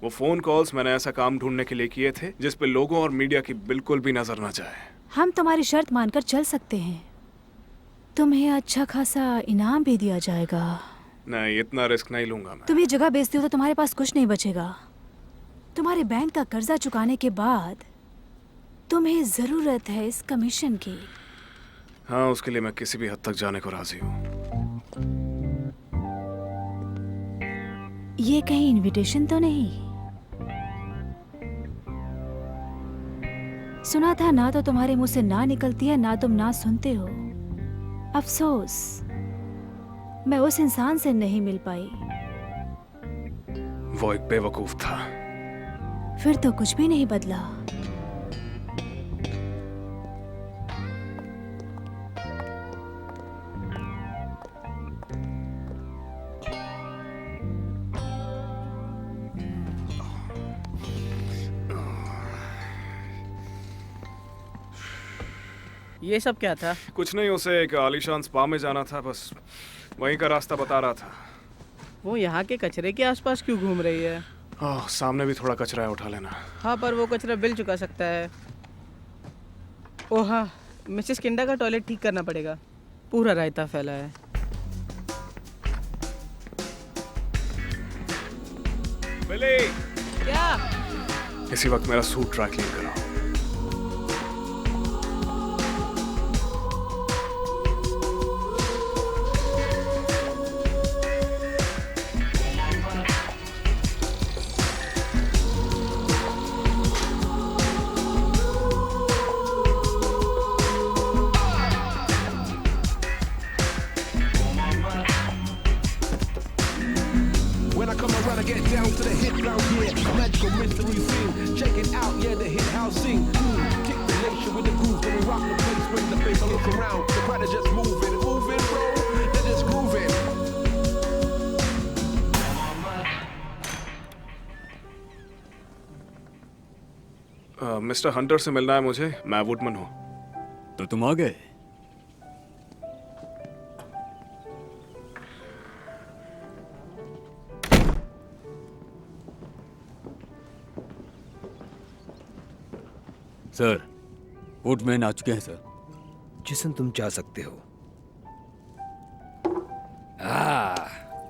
वो फोन कॉल्स मैंने ऐसा काम ढूंढने के लिए किए थे जिस पे लोगों और मीडिया की बिल्कुल भी नजर न जाए। हम तुम्हारी शर्त मानकर चल सकते हैं। तुम्हें अच्छा खासा इनाम भी दिया जाएगा। नहीं, इतना रिस्क नहीं लूंगा मैं। तुम ये जगह बेचते हो तो तुम्हारे पास कुछ नहीं बचेगा। तुम्हारे बैंक का कर्जा चुकाने के बाद तुम्हें जरूरत है इस कमीशन की। हाँ, उसके लिए मैं किसी भी हद तक जाने को राजी हूँ। ये कहीं इनविटेशन तो नहीं? सुना था ना तो तुम्हारे मुंह से ना निकलती है, ना तुम ना सुनते हो। अफसोस मैं उस इंसान से नहीं मिल पाई। वो एक बेवकूफ था। फिर तो कुछ भी नहीं बदला। ये सब क्या था? कुछ नहीं, उसे एक आलीशान स्पा में जाना था, बस वहीं का रास्ता बता रहा था। वो यहाँ के कचरे के आसपास क्यों घूम रही है? सामने भी थोड़ा कचरा है, उठा लेना। हाँ, पर वो कचरा बिल चुका सकता है। ओह हाँ, मिसेस किंडा का टॉयलेट ठीक करना पड़ेगा। पूरा रायता फैला है। बिली! क्या? इसी वक्त मेरा सूट ड्राई क्लीन कराओ। When I come around, I get down to the hit round here. Magical mystery feel. Check it out, yeah, the hit house scene. Kick the nation with the groove, then we rock the place when the bass look around. The crowd is just moving, moving, bro. They're just grooving. Mister Hunter से मिलना है मुझे। मैं वुडमैन हूँ। तो तुम आ गए। सर, वुडमैन आ चुके हैं सर। जिसन तुम चाह सकते हो।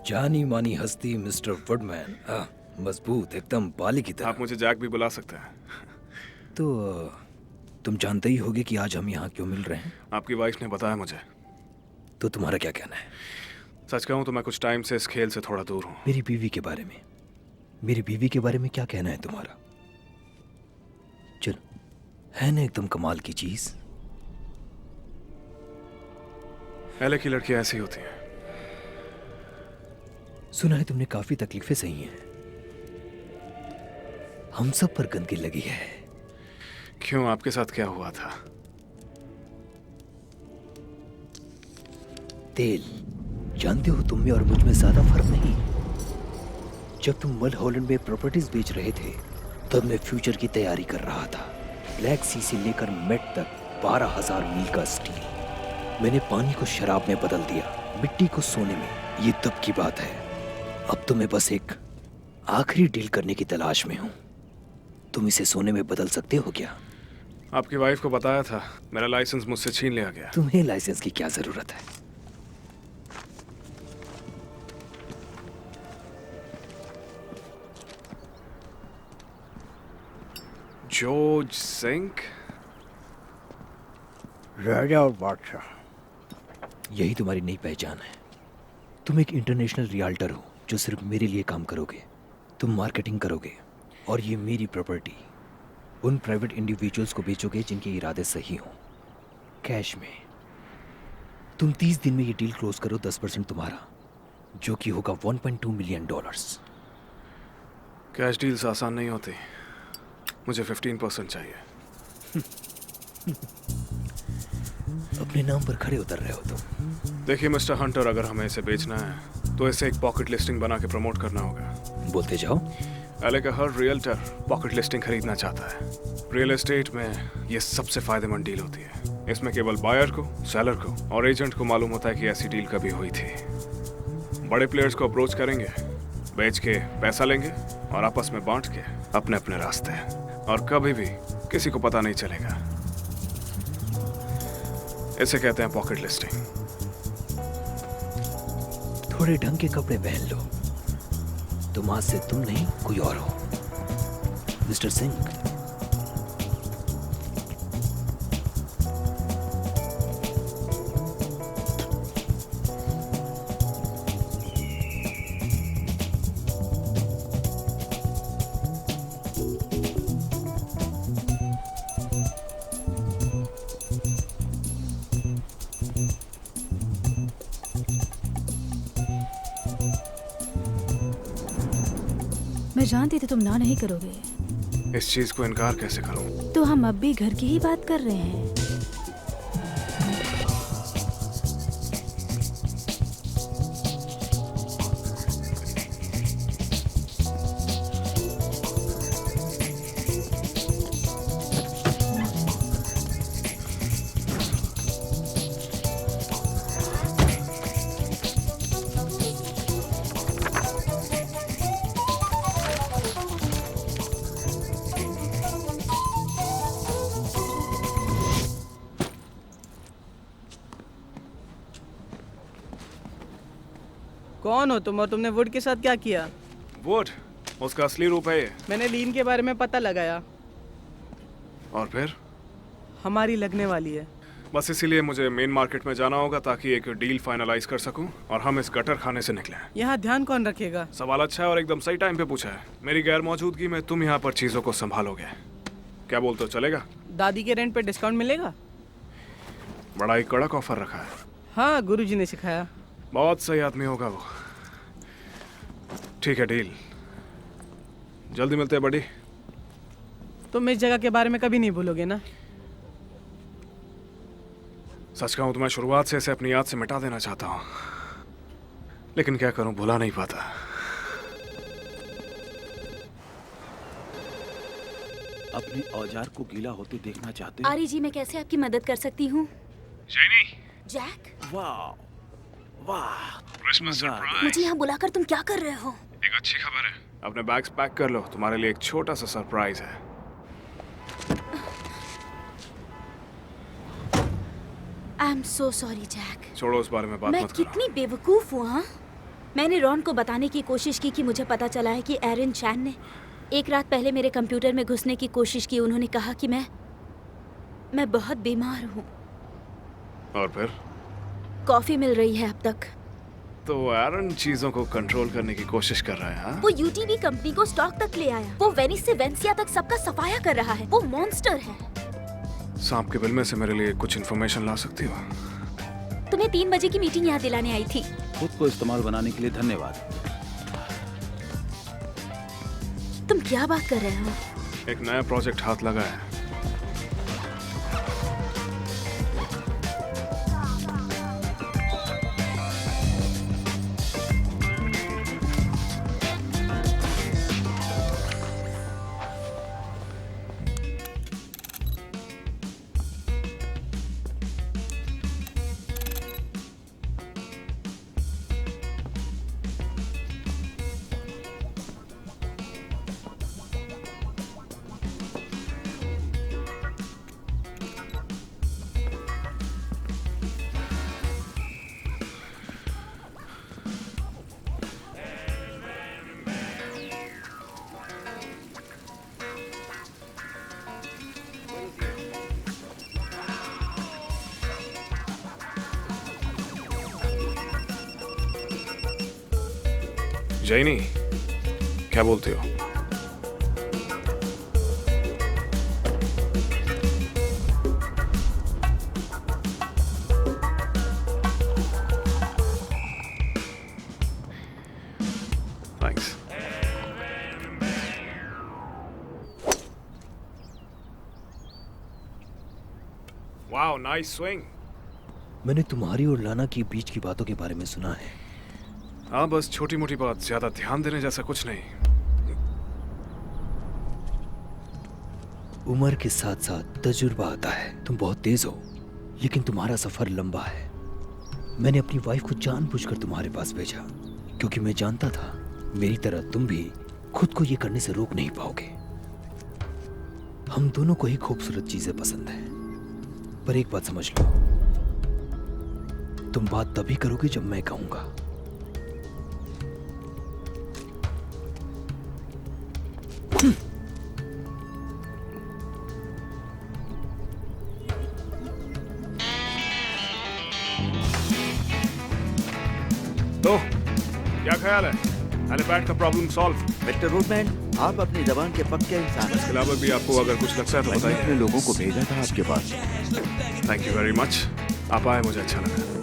जानी मानी हस्ती मिस्टर वुडमैन। मजबूत, एकदम बाली की तरह। आप मुझे जैक भी बुला सकते हैं। तो तुम जानते ही होगे कि आज हम यहाँ क्यों मिल रहे हैं। आपकी वाइफ ने बताया मुझे। तो तुम्हारा क्या कहना है? सच कहूँ तो मैं कुछ टाइम से इस खेल से थोड़ा दूर हूँ। मेरी बीवी के बारे में, मेरी बीवी के बारे में क्या कहना है तुम्हारा? चलो, है ना एकदम कमाल की चीज। एले की लड़कियां ऐसी होती हैं। सुना है तुमने काफी तकलीफें सही हैं। हम सब पर गंदगी लगी है। क्यों, आपके साथ क्या हुआ था? तेल, जानते हो तुम में और मुझ में ज्यादा फर्क नहीं। जब तुम मलहोलैंड में प्रॉपर्टीज बेच रहे थे तब मैं फ्यूचर की तैयारी कर रहा था। ब्लैक सी से लेकर मेट तक 12,000 मील का स्टील। मैंने पानी को शराब में बदल दिया, मिट्टी को सोने में। ये तब की बात है। अब तो मैं बस एक आखिरी डील करने की तलाश में हूँ। तुम इसे सोने में बदल सकते हो क्या? आपकी वाइफ को बताया था, मेरा लाइसेंस मुझसे छीन लिया गया। तुम्हें लाइसेंस की क्या जरूरत है? जॉर्ज सिंक, राजा और बादशाह, यही तुम्हारी नई पहचान है। तुम एक इंटरनेशनल रियल्टर हो जो सिर्फ मेरे लिए काम करोगे। तुम मार्केटिंग करोगे और ये मेरी प्रॉपर्टी उन प्राइवेट इंडिविजुअल्स को बेचोगे जिनके इरादे सही हों। कैश में। तुम 30 दिन में ये डील क्लोज करो, 10% तुम्हारा, जो कि होगा $1.2 मिलियन। कैश डील्स आसान नहीं होती, मुझे 15% चाहिए। अपने नाम पर खड़े उतर रहे हो तुम। देखिए मिस्टर हंटर, अगर हमें इसे बेचना है तो इसे एक पॉकेट लिस्टिंग बना के प्रमोट करना होगा। बोलते जाओ। एले का हर रियल्टर पॉकेट लिस्टिंग खरीदना चाहता है। रियल एस्टेट में ये सबसे फायदेमंद डील होती है। इसमें केवल बायर को, सेलर को और एजेंट को मालूम होता है कि ऐसी डील कभी हुई थी। बड़े प्लेयर्स को अप्रोच करेंगे, बेच के पैसा लेंगे और आपस में बांट के अपने अपने रास्ते, और कभी भी किसी को पता नहीं चलेगा। इसे कहते हैं पॉकेट लिस्टिंग। थोड़े ढंग के कपड़े पहन लो। तुम आज से तुम नहीं, कोई और हो। मिस्टर सिंह, मैं जानती थी तुम ना नहीं करोगे। इस चीज को इनकार कैसे करूं? तो हम अब भी घर की ही बात कर रहे हैं। कौन हो तुम और तुमने वुड के साथ क्या किया? वुड उसका असली रूप है ये। मैंने लीन के बारे में पता लगाया। और फिर? हमारी लगने वाली है। बस इसीलिए मुझे मेन मार्केट में जाना होगा ताकि एक डील फाइनलाइज कर सकूं और हम इस गटर खाने से निकलें। यहाँ ध्यान कौन रखेगा? सवाल अच्छा है और एकदम सही टाइम पे पूछा है। मेरी गैर मौजूदगी में तुम यहाँ पर चीजों को संभालोगे। क्या बोलते हो, चलेगा? दादी के रेंट पे डिस्काउंट मिलेगा? बड़ा ही कड़क ऑफर रखा है। हाँ, गुरुजी ने सिखाया। बहुत सही आदमी होगा वो। ठीक है, डील। जल्दी मिलते हैं बड़ी। तुम इस जगह के बारे में कभी नहीं भूलोगे ना? सच कहूं तो मैं शुरुआत से इसे अपनी याद से मिटा देना चाहता हूं, लेकिन क्या करूं, भुला नहीं पाता। अपने औजार को गीला होते देखना चाहते हो? आरी जी, मैं कैसे आपकी मदद कर सकती हूँ? जेनी। जैक, वाह वाह, क्रिसमस सरप्राइज। मुझे यहाँ बुलाकर तुम क्या कर रहे हो? एक अच्छी खबर है, अपने बैग्स पैक कर लो, तुम्हारे लिए एक छोटा सा सरप्राइज है। I am so sorry Jack. छोड़ो उस बारे में बात मैं मत करो। कितनी बेवकूफ हूँ। हाँ, मैंने रॉन को बताने की कोशिश की कि मुझे पता चला है कि एरन चैन ने एक रात पहले मेरे कंप्यूटर में घुसने की कोशिश की। उन्होंने कहा कि मैं बहुत बीमार हूँ। और फिर? कॉफी मिल रही है अब तक। तो एरन चीजों को कंट्रोल करने की कोशिश कर रहा है। हाँ? वो यूटीवी कंपनी को स्टॉक तक ले आया। वो वेनिस से वेंसिया तक सबका सफाया कर रहा है। वो मॉन्स्टर है। सांप के बिल में से मेरे लिए कुछ इन्फॉर्मेशन ला सकती हो? तुम्हें 3 बजे की मीटिंग यहाँ दिलाने आई थी। खुद को इस्तेमाल बनाने के लिए धन्यवाद। तुम क्या बात कर रहे हो? एक नया प्रोजेक्ट हाथ लगा है। जैनी, क्या बोलते हो? Wow, nice swing. मैंने तुम्हारी और लाना की बीच की बातों के बारे में सुना है। हाँ, बस छोटी मोटी बात, ज्यादा ध्यान देने जैसा कुछ नहीं। उम्र के साथ साथ तजुर्बा आता है। तुम बहुत तेज हो, लेकिन तुम्हारा सफर लंबा है। मैंने अपनी वाइफ को जानबूझकर तुम्हारे पास भेजा, क्योंकि मैं जानता था मेरी तरह तुम भी खुद को ये करने से रोक नहीं पाओगे। हम दोनों को ही खूबसूरत चीजें पसंद है, पर एक बात समझ लो, तुम बात तभी करोगे जब मैं कहूंगा। तो क्या ख्याल है? हेलीपैड का प्रॉब्लम सॉल्व? मिस्टर वुडमैन, आप अपनी जबान के पक्के इंसान हैं। इसके अलावा भी आपको अगर कुछ लगता है तो मैंने बताइए। अपने लोगों को भेजा था आपके पास। Thank you very much. आप आए, मुझे अच्छा लगा।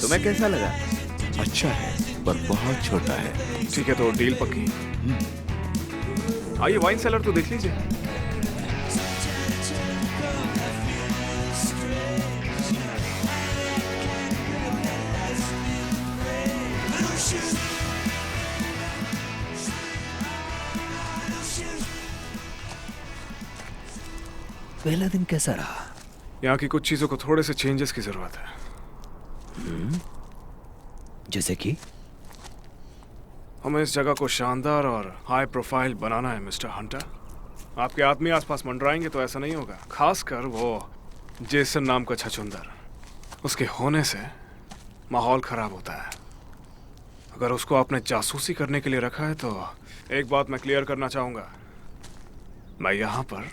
तुम्हें कैसा लगा? अच्छा है, पर बहुत छोटा है। ठीक है, तो डील पक्की। आइए, वाइन सेलर तो देख लीजिए। पहला दिन कैसा रहा? यहाँ की कुछ चीजों को थोड़े से चेंजेस की जरूरत है। जैसे कि? हमें इस जगह को शानदार और हाई प्रोफाइल बनाना है मिस्टर हंटर। आपके आदमी आसपास मंडराएंगे तो ऐसा नहीं होगा। खासकर वो जेसन नाम का छछूंदर, उसके होने से माहौल खराब होता है। अगर उसको आपने जासूसी करने के लिए रखा है तो एक बात मैं क्लियर करना चाहूंगा, मैं यहाँ पर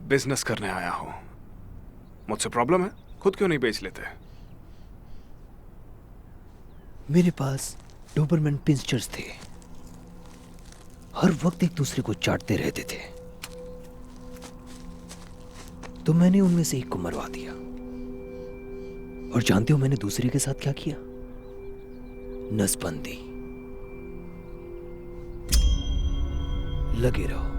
बिजनेस करने आया हूँ। मुझसे प्रॉब्लम है, खुद क्यों नहीं बेच लेते? मेरे पास डोबरमैन पिंचर्स थे, हर वक्त एक दूसरे को चाटते रहते थे, तो मैंने उनमें से एक को मरवा दिया। और जानते हो मैंने दूसरे के साथ क्या किया? नसबंदी। लगे रहो।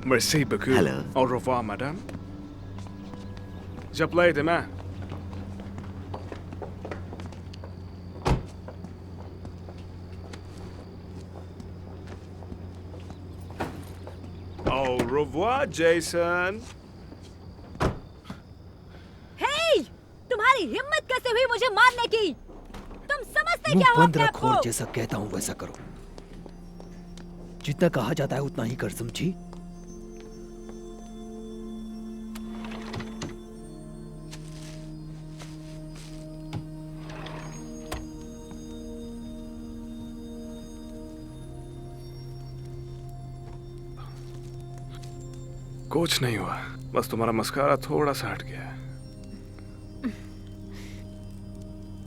Merci beaucoup. Hello. Au revoir, madame. J'appelais demain. Au revoir, Jason. हे, तुम्हारी हिम्मत कैसे हुई मुझे मारने की? तुम समझते मुंह क्या हो बंद अपने रखो आप और को? जैसा कहता हूं वैसा करो। जितना कहा जाता है उतना ही कर, समझी? कुछ नहीं हुआ, बस तुम्हारा मस्कारा थोड़ा सा हट गया है।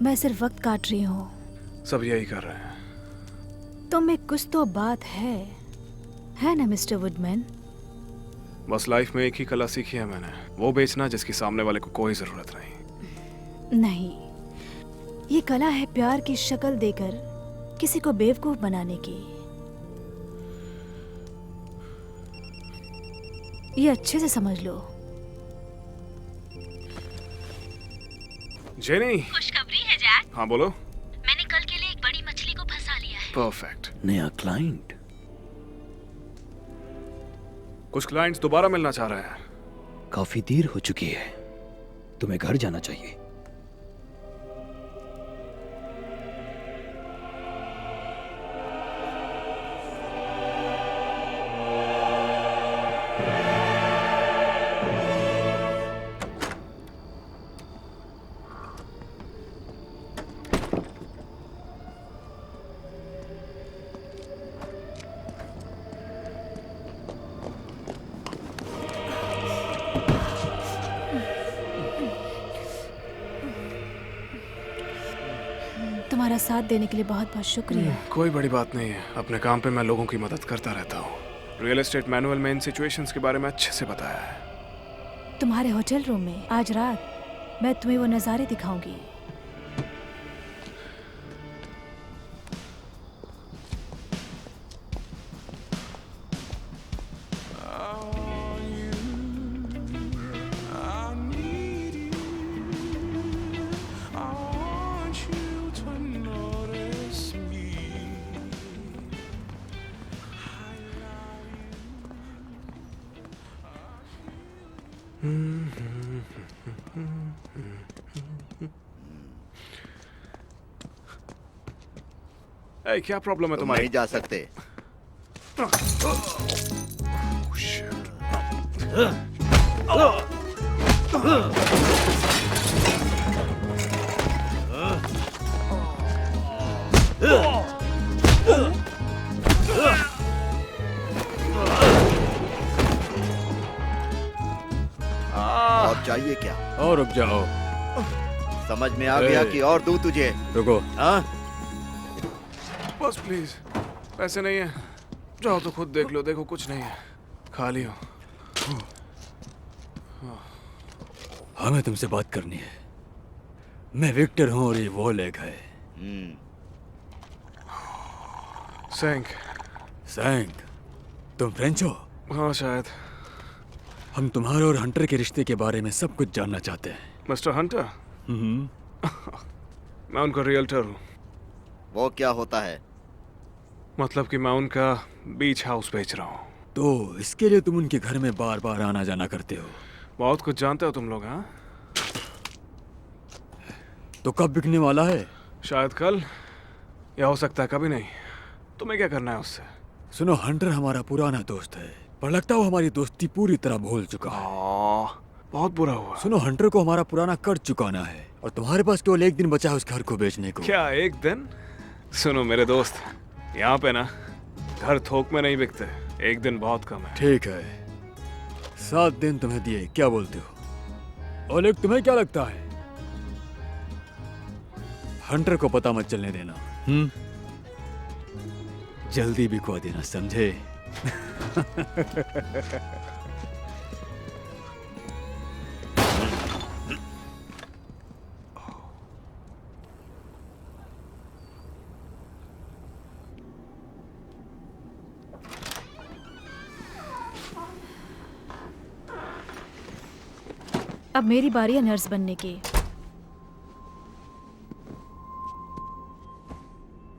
मैं सिर्फ वक्त काट रही हूँ। सब यही कर रहे हैं। तुम में कुछ तो बात है ना मिस्टर वुडमैन? बस लाइफ में एक ही कला सीखी है मैंने, वो बेचना जिसकी सामने वाले को कोई जरूरत नहीं। नहीं, ये कला है प्यार की शक्ल देकर किसी को बेवकूफ बनाने की। ये अच्छे से समझ लो। जेनी। खुशखबरी है जैक। हाँ बोलो। मैंने कल के लिए एक बड़ी मछली को फंसा लिया है। परफेक्ट। नया क्लाइंट? कुछ क्लाइंट्स दोबारा मिलना चाह रहे हैं। काफी देर हो चुकी है, तुम्हें घर जाना चाहिए। तुम्हारा साथ देने के लिए बहुत बहुत शुक्रिया। कोई बड़ी बात नहीं है, अपने काम पे मैं लोगों की मदद करता रहता हूँ। रियल एस्टेट मैनुअल में इन सिचुएशंस के बारे में अच्छे से बताया है। तुम्हारे होटल रूम में आज रात मैं तुम्हें वो नज़ारे दिखाऊंगी। ए, क्या प्रॉब्लम है तुम तुम्हारी? नहीं जा सकते। और चाहिए क्या? और रुक जाओ। समझ में आ गया कि और दूं तुझे? रुको। हाँ? बस प्लीज, पैसे नहीं है। जाओ तो खुद देख लो, देखो कुछ नहीं है, खाली हो। हमें तुमसे बात करनी है। मैं विक्टर हूँ और ये वो लेग है। सैंक। सैंक, तुम फ्रेंच हो? हाँ शायद। हम तुम्हारे और हंटर के रिश्ते के बारे में सब कुछ जानना चाहते हैं। Mister Hunter? मैं उनका रियल्टर हूँ। वो क्या होता है? मतलब कि मैं उनका बीच हाउस बेच रहा हूँ। तो इसके लिए तुम उनके घर में बार बार आना जाना करते हो? बहुत कुछ जानते हो तुम लोग। हाँ, तो कब बिकने वाला है? शायद कल, या हो सकता है कभी नहीं। तुम्हें क्या करना है उससे? सुनो, हंटर हमारा पुराना दोस्त है, पर लगता है वो हमारी दोस्ती पूरी तरह भूल चुका है। बहुत बुरा हुआ। सुनो, हंटर को हमारा पुराना कर्ज चुकाना है और तुम्हारे पास केवल एक दिन बचा है उस घर को बेचने को। क्या एक दिन? सुनो मेरे दोस्त, यहाँ पे ना घर थोक में नहीं बिकते। एक दिन बहुत कम है। ठीक है, 7 दिन तुम्हें दिए, क्या बोलते हो? ओलेग, तुम्हें क्या लगता है? हंटर को पता मत चलने देना। जल्दी बिकवा देना, समझे? अब मेरी बारी है नर्स बनने की।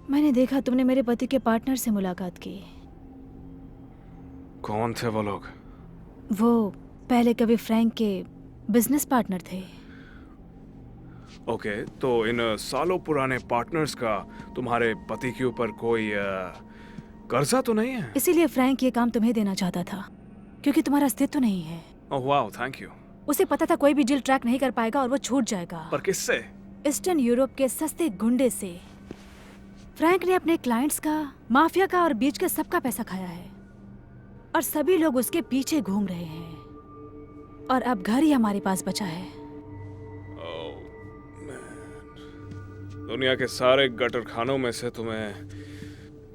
मैंने देखा तुमने मेरे पति के पार्टनर से मुलाकात की। कौन थे वो लोग? वो पहले कभी फ्रैंक के बिजनेस पार्टनर थे। ओके, तो इन सालों पुराने पार्टनर्स का तुम्हारे पति के ऊपर कोई कर्जा तो नहीं है? इसीलिए फ्रैंक ये काम तुम्हें देना चाहता था, क्योंकि तुम्हारा अस्तित्व नहीं है। ओह वाह, थैंक यू। उसे पता था कोई भी डील ट्रैक नहीं कर पाएगा और वो छूट जाएगा। पर किससे? ईस्टर्न यूरोप के सस्ते गुंडे से। फ्रैंक ने अपने क्लाइंट्स का, माफिया का और बीच के सबका पैसा खाया है और सभी लोग उसके पीछे घूम रहे हैं। और अब घर ही हमारे पास बचा है। दुनिया के सारे गटर खानों में से तुम्हें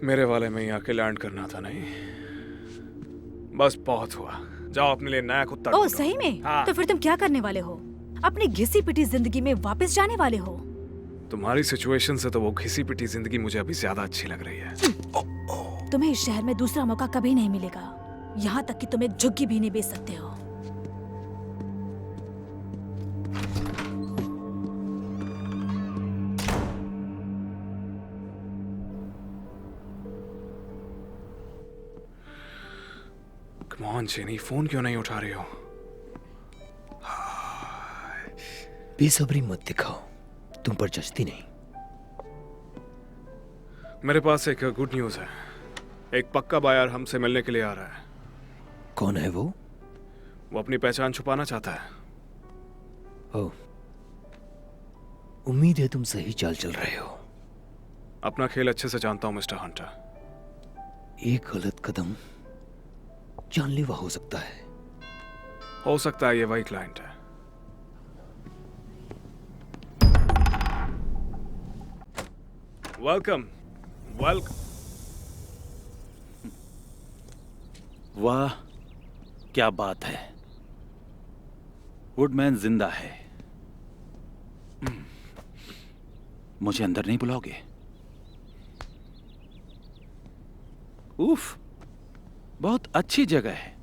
मेरे वाले में ही आके लैंड करना था, नहीं? बस बहुत हुआ। जाओ अपने लिए नया कुत्ता ओह ढूंढो। सही में? हाँ। तो फिर तुम क्या करने वाले हो? अपनी घिसी पिटी जिंदगी में वापस जाने वाले हो? तुम्हारी सिचुएशन से तो वो घिसी पिटी जिंदगी मुझे अभी ज्यादा अच्छी लग रही है। तुम्हें इस शहर में दूसरा मौका कभी नहीं मिलेगा, यहाँ तक कि तुम एक झुग्गी भी नहीं बेच सकते हो। Come on, जेनी, फोन क्यों नहीं उठा रही हो? बेसब्री मत दिखाओ, तुम पर जचती नहीं। मेरे पास एक गुड न्यूज है। एक पक्का बायर हमसे मिलने के लिए आ रहा है। कौन है वो? वो अपनी पहचान छुपाना चाहता है। ओह, उम्मीद है तुम सही चाल चल रहे हो। अपना खेल अच्छे से जानता हूँ मिस्टर हंटर। एक गलत कदम जानलेवा हो सकता है। हो सकता है ये वही क्लाइंट है। वेलकम। वाह, क्या बात है। वुडमैन जिंदा है। मुझे अंदर नहीं बुलाओगे? उफ, बहुत अच्छी जगह है।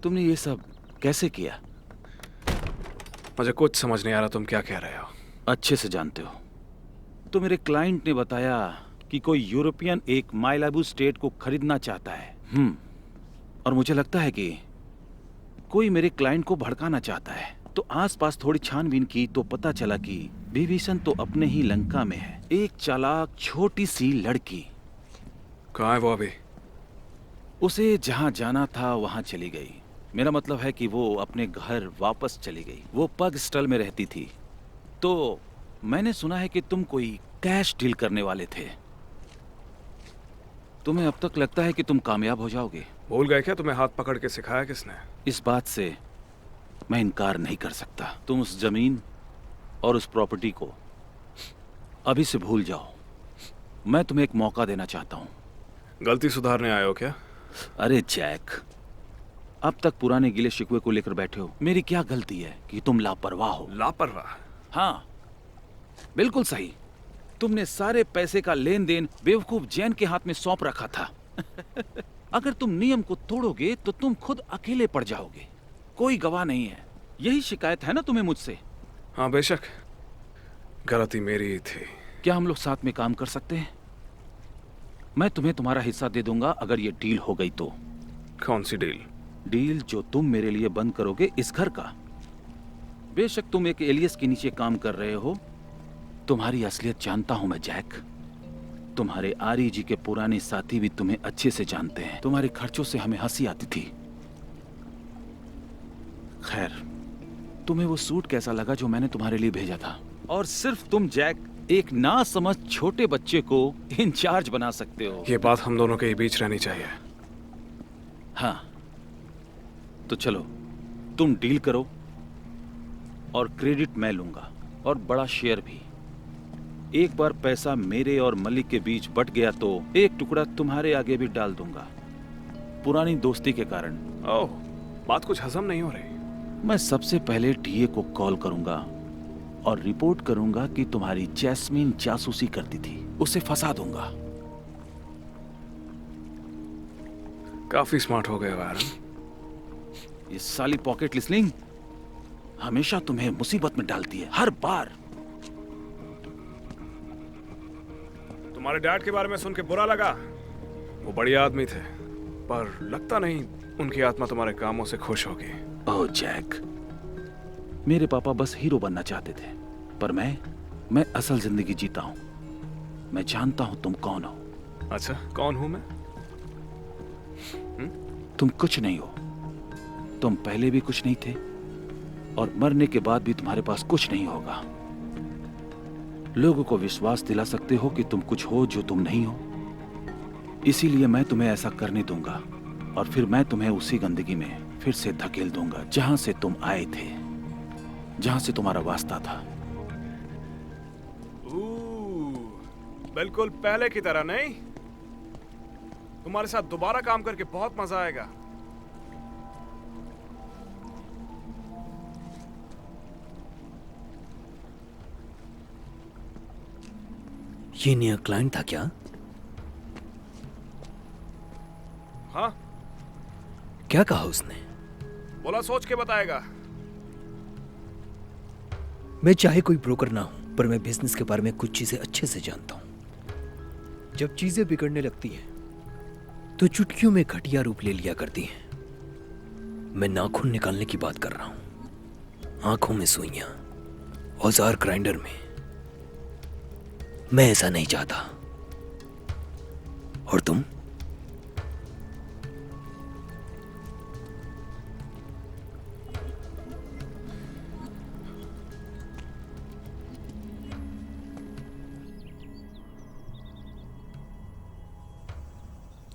तुमने ये सब कैसे किया? मुझे कुछ समझ नहीं आ रहा तुम क्या कह रहे हो। अच्छे से जानते हो। तो मेरे क्लाइंट ने बताया कि कोई यूरोपियन एक माइलाबू स्टेट को खरीदना चाहता है। और मुझे लगता है कि कोई मेरे क्लाइंट को भड़काना चाहता है। तो आसपास थोड़ी छानबीन की तो पता चला कि विभीषण तो अपने ही लंका में है। एक चालाक छोटी सी लड़की। कहाँ है वो अभी? उसे जहाँ जाना था वहाँ चली गई। मेरा मतलब है कि वो अपने घर वापस चली गई। वो पग स्टल में रहती थी। तो मैंने सुना है कि तुम कोई कैश डील करने वाले थे। तुम्हें अब तक लगता है कि तुम कामयाब हो जाओगे। भूल गए क्या तुम्हें हाथ पकड़ के सिखाया किसने? इस बात से मैं इनकार नहीं कर सकता। तुम उस जमीन और उस प्रॉपर्टी को अभी से भूल जाओ। मैं तुम्हें एक मौका देना चाहता हूँ। गलती सुधारने आए हो क्या? अरे जैक, अब तक पुराने गिले शिकवे को लेकर बैठे हो। मेरी क्या गलती है कि तुम लापरवाह हो? लापरवाह? हाँ, बिल्कुल सही। तुमने सारे पैसे का लेन देन बेवकूफ जैन के हाथ में सौंप रखा था। अगर तुम नियम को तोड़ोगे तो तुम खुद अकेले पड़ जाओगे। कोई गवाह नहीं है। यही शिकायत है ना तुम्हें मुझसे? हाँ बेशक, गलती मेरी ही थी। क्या हम लोग साथ में काम कर सकते हैं? मैं तुम्हें तुम्हारा हिस्सा दे दूंगा अगर ये डील हो गई तो। कौन सी डील? डील जो तुम मेरे लिए बंद करोगे इस घर का। बेशक तुम एक एलियस के नीचे काम कर रहे हो। तुम्हारी असलियत जानता हूं मैं जैक। तुम्हारे आरी जी के पुराने साथी भी तुम्हें अच्छे से जानते हैं। तुम्हारे खर्चों से हमें हंसी आती थी। खैर, तुम्हें वो सूट कैसा लगा जो मैंने तुम्हारे लिए भेजा था? और सिर्फ तुम जैक एक नासमझ छोटे बच्चे को इंचार्ज बना सकते हो। ये बात हम दोनों के ही बीच रहनी चाहिए। हाँ, तो चलो तुम डील करो और क्रेडिट मैं लूंगा और बड़ा शेयर भी। एक बार पैसा मेरे और मलिक के बीच बट गया तो एक टुकड़ा तुम्हारे आगे भी डाल दूंगा, पुरानी दोस्ती के कारण। ओह, बात कुछ हजम नहीं हो रही। मैं सबसे पहले टीए को कॉल करूंगा और रिपोर्ट करूंगा कि तुम्हारी जैस्मीन जासूसी करती थी। उसे फंसा दूंगा। काफी स्मार्ट हो गए वारन। ये साली पॉकेट लिसनिंग हमेशा तुम्हें मुसीबत में डालती है, हर बार। तुम्हारे डैड के बारे में सुन के बुरा लगा। वो बढ़िया आदमी थे, पर लगता नहीं उनकी आत्मा तुम्हारे कामों से खुश होगी। ओह जैक, मेरे पापा बस हीरो बनना चाहते थे, पर मैं असल जिंदगी जीता हूं। मैं जानता हूं तुम कौन हो। अच्छा, कौन हूं मैं? तुम कुछ नहीं हो। तुम पहले भी कुछ नहीं थे और मरने के बाद भी तुम्हारे पास कुछ नहीं होगा। लोगों को विश्वास दिला सकते हो कि तुम कुछ हो जो तुम नहीं हो। इसीलिए मैं तुम्हें ऐसा करने दूंगा और फिर मैं तुम्हें उसी गंदगी में फिर से धकेल दूंगा जहां से तुम आए थे, जहां से तुम्हारा वास्ता था। बिल्कुल पहले की तरह नहीं? तुम्हारे साथ दोबारा काम करके बहुत मजा आएगा। ये नया क्लाइंट था क्या? हाँ। क्या कहा उसने? बोला सोच के बताएगा। मैं चाहे कोई ब्रोकर ना हूं, पर मैं बिजनेस के बारे में कुछ चीजें अच्छे से जानता हूं। जब चीजें बिगड़ने लगती हैं तो चुटकियों में घटिया रूप ले लिया करती हैं। मैं नाखून निकालने की बात कर रहा हूं, आंखों में सुइयां, औजार ग्राइंडर में। मैं ऐसा नहीं चाहता। और तुम?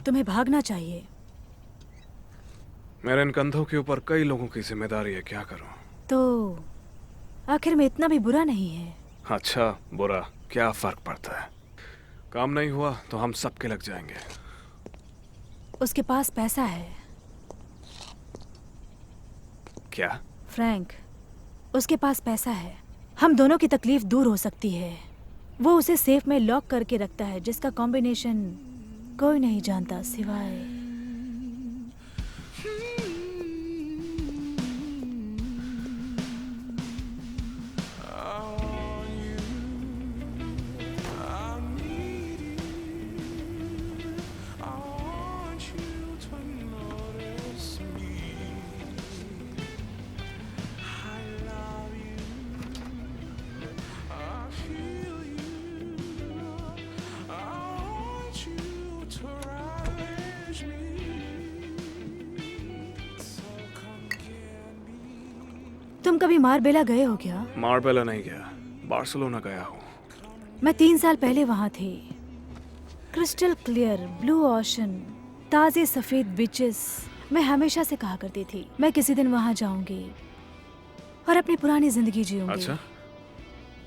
तुम्हें भागना चाहिए। मेरे इन कंधों के ऊपर कई लोगों की जिम्मेदारी है, क्या करूं? तो आखिर में इतना भी बुरा नहीं है। अच्छा बुरा क्या फर्क पड़ता है? काम नहीं हुआ तो हम सबके लग जाएंगे। उसके पास पैसा है। क्या? फ्रैंक, उसके पास पैसा है। हम दोनों की तकलीफ दूर हो सकती है। वो उसे सेफ में लॉक करके रखता है, जिसका कॉम्बिनेशन कोई नहीं जानता सिवाय तुम कभी मार्बेला गए हो क्या? मार्बेला नहीं गया, बार्सिलोना गया हूँ। मैं 3 साल पहले वहाँ थी। क्रिस्टल क्लियर ब्लू ओशन, ताजे सफेद बीचेस। मैं हमेशा से कहा करती थी मैं किसी दिन वहाँ जाऊंगी और अपनी पुरानी जिंदगी जीऊंगी। अच्छा,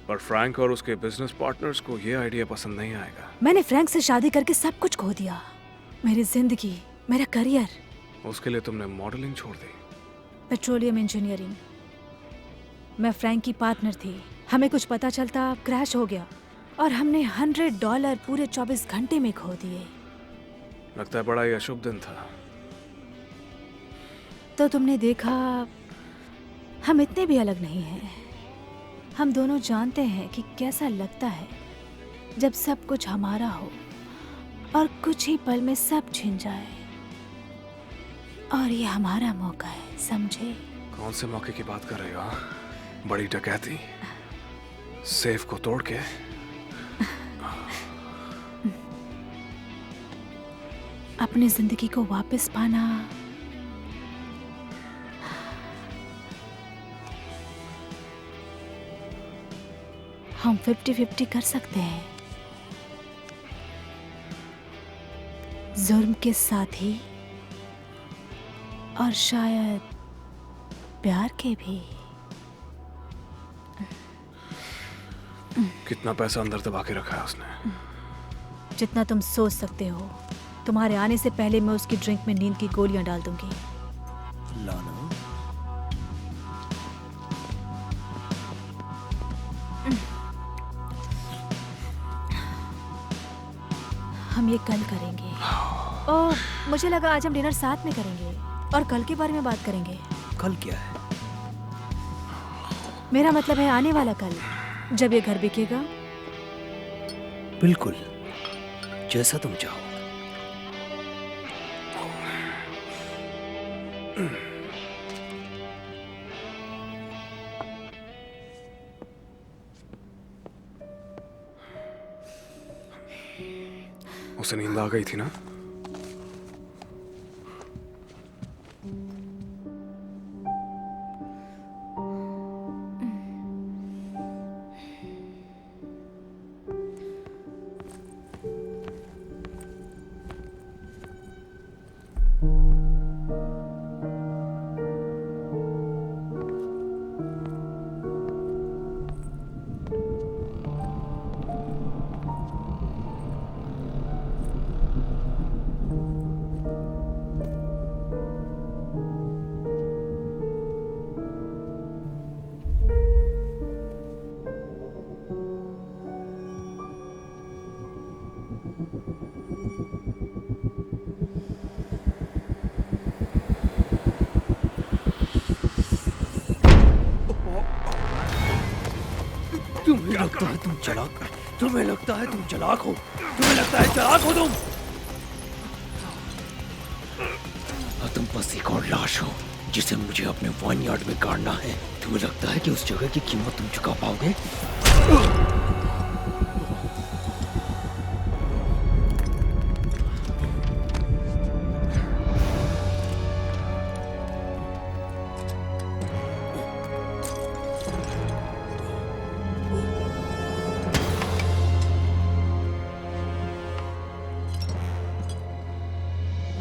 पर फ्रैंक और उसके बिजनेस पार्टनर्स को ये आइडिया पसंद नहीं आएगा। मैंने फ्रैंक से शादी करके सब कुछ खो दिया, मेरी जिंदगी, मेरा करियर। उसके लिए तुमने मॉडलिंग छोड़ दी? Petroleum engineering. मैं फ्रैंक की पार्टनर थी। हमें कुछ पता चलता क्रैश हो गया और हमने $100 पूरे 24 घंटे में खो दिए। लगता है बड़ा ही अशुभ दिन था। तो तुमने देखा, हम इतने भी अलग नहीं हैं। हम दोनों जानते हैं कि कैसा लगता है जब सब कुछ हमारा हो और कुछ ही पल में सब छिन जाए। और ये हमारा मौका है, समझे? कौन से मौके की बात कर रहे हो? बड़ी डकैती, सेफ को तोड़ के? अपनी जिंदगी को वापस पाना। हम 50-50 कर सकते हैं, जुर्म के साथ ही और शायद प्यार के भी। कितना पैसा अंदर दबा के रखा है उसने? जितना तुम सोच सकते हो। तुम्हारे आने से पहले मैं उसकी ड्रिंक में नींद की गोलियां डाल दूंगी। लाना, हम ये कल करेंगे। ओह, मुझे लगा आज हम डिनर साथ में करेंगे और कल के बारे में बात करेंगे। कल क्या है? मेरा मतलब है आने वाला कल, जब ये घर बिकेगा। बिल्कुल, जैसा तुम चाहो। उसे नींद आ गई थी ना? तुम्हें लगता है तुम चालाक? तुम्हें लगता है तुम चालाक हो? तुम्हें लगता है चालाक हो तुम? और तुम बस एक और लाश हो जिसे मुझे अपने वाइन यार्ड में गाड़ना है। तुम्हें लगता है कि उस जगह की कीमत तुम चुका पाओगे?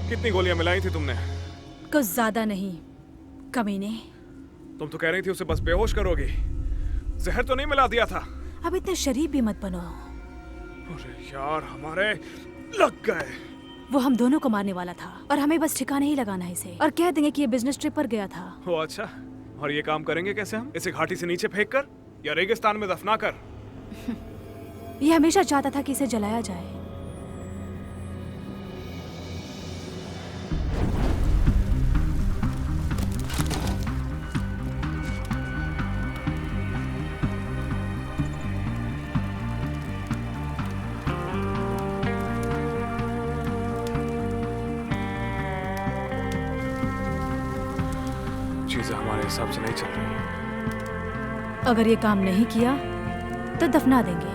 कितनी गोलियां मिलाई थी तुमने? कुछ ज्यादा नहीं, कमीने। तुम तो कह रही थी उसे बस बेहोश करोगी। जहर तो नहीं मिला दिया था? अब इतने शरीफ भी मत बनो। अरे यार, हमारे लग गए। वो हम दोनों को मारने वाला था और हमें बस ठिकाने ही लगाना है इसे, और कह देंगे कि ये बिजनेस ट्रिप पर गया था। ओ अच्छा, और ये काम करेंगे कैसे हम? इसे घाटी से नीचे फेंक कर या रेगिस्तान में दफना कर? ये हमेशा चाहता था कि इसे जलाया जाए। चीजें हमारे हिसाब से नहीं चल रही। अगर ये काम नहीं किया तो दफना देंगे।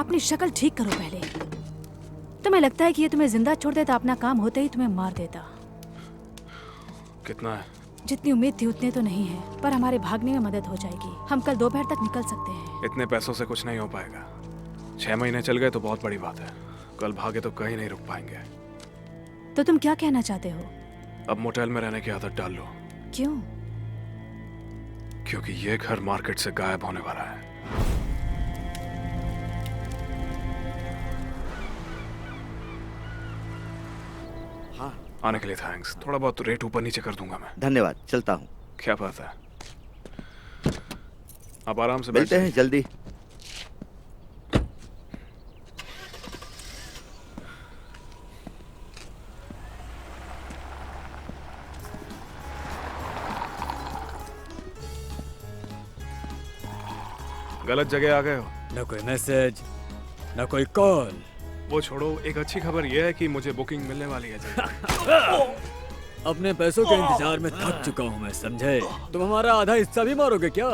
अपनी शक्ल ठीक करो पहले। तुम्हें लगता है कि ये तुम्हें जिंदा छोड़ देता, अपना काम होते ही तुम्हें मार देता। कितना है? जितनी उम्मीद थी उतने तो नहीं है, पर हमारे भागने में मदद हो जाएगी। हम कल दोपहर तक निकल सकते हैं। इतने पैसों से कुछ नहीं हो पाएगा। 6 महीने चल गए तो बहुत बड़ी बात है। कल भागे तो कहीं नहीं रुक पाएंगे। तो तुम क्या कहना चाहते हो? अब मोटेल में रहने की आदत डाल लो। क्यों? क्योंकि ये घर मार्केट से गायब होने वाला है। हाँ, आने के लिए थैंक्स। थोड़ा बहुत रेट ऊपर नीचे कर दूंगा मैं। धन्यवाद, चलता हूँ। क्या बात है, आप आराम से मिलते हैं जल्दी। गलत जगह आ गए हो। न कोई मैसेज, न कोई कॉल। वो छोड़ो, एक अच्छी खबर यह है कि मुझे बुकिंग मिलने वाली है। अपने पैसों के इंतजार में थक चुका हूँ मैं, समझे? तुम हमारा आधा हिस्सा भी मारोगे क्या?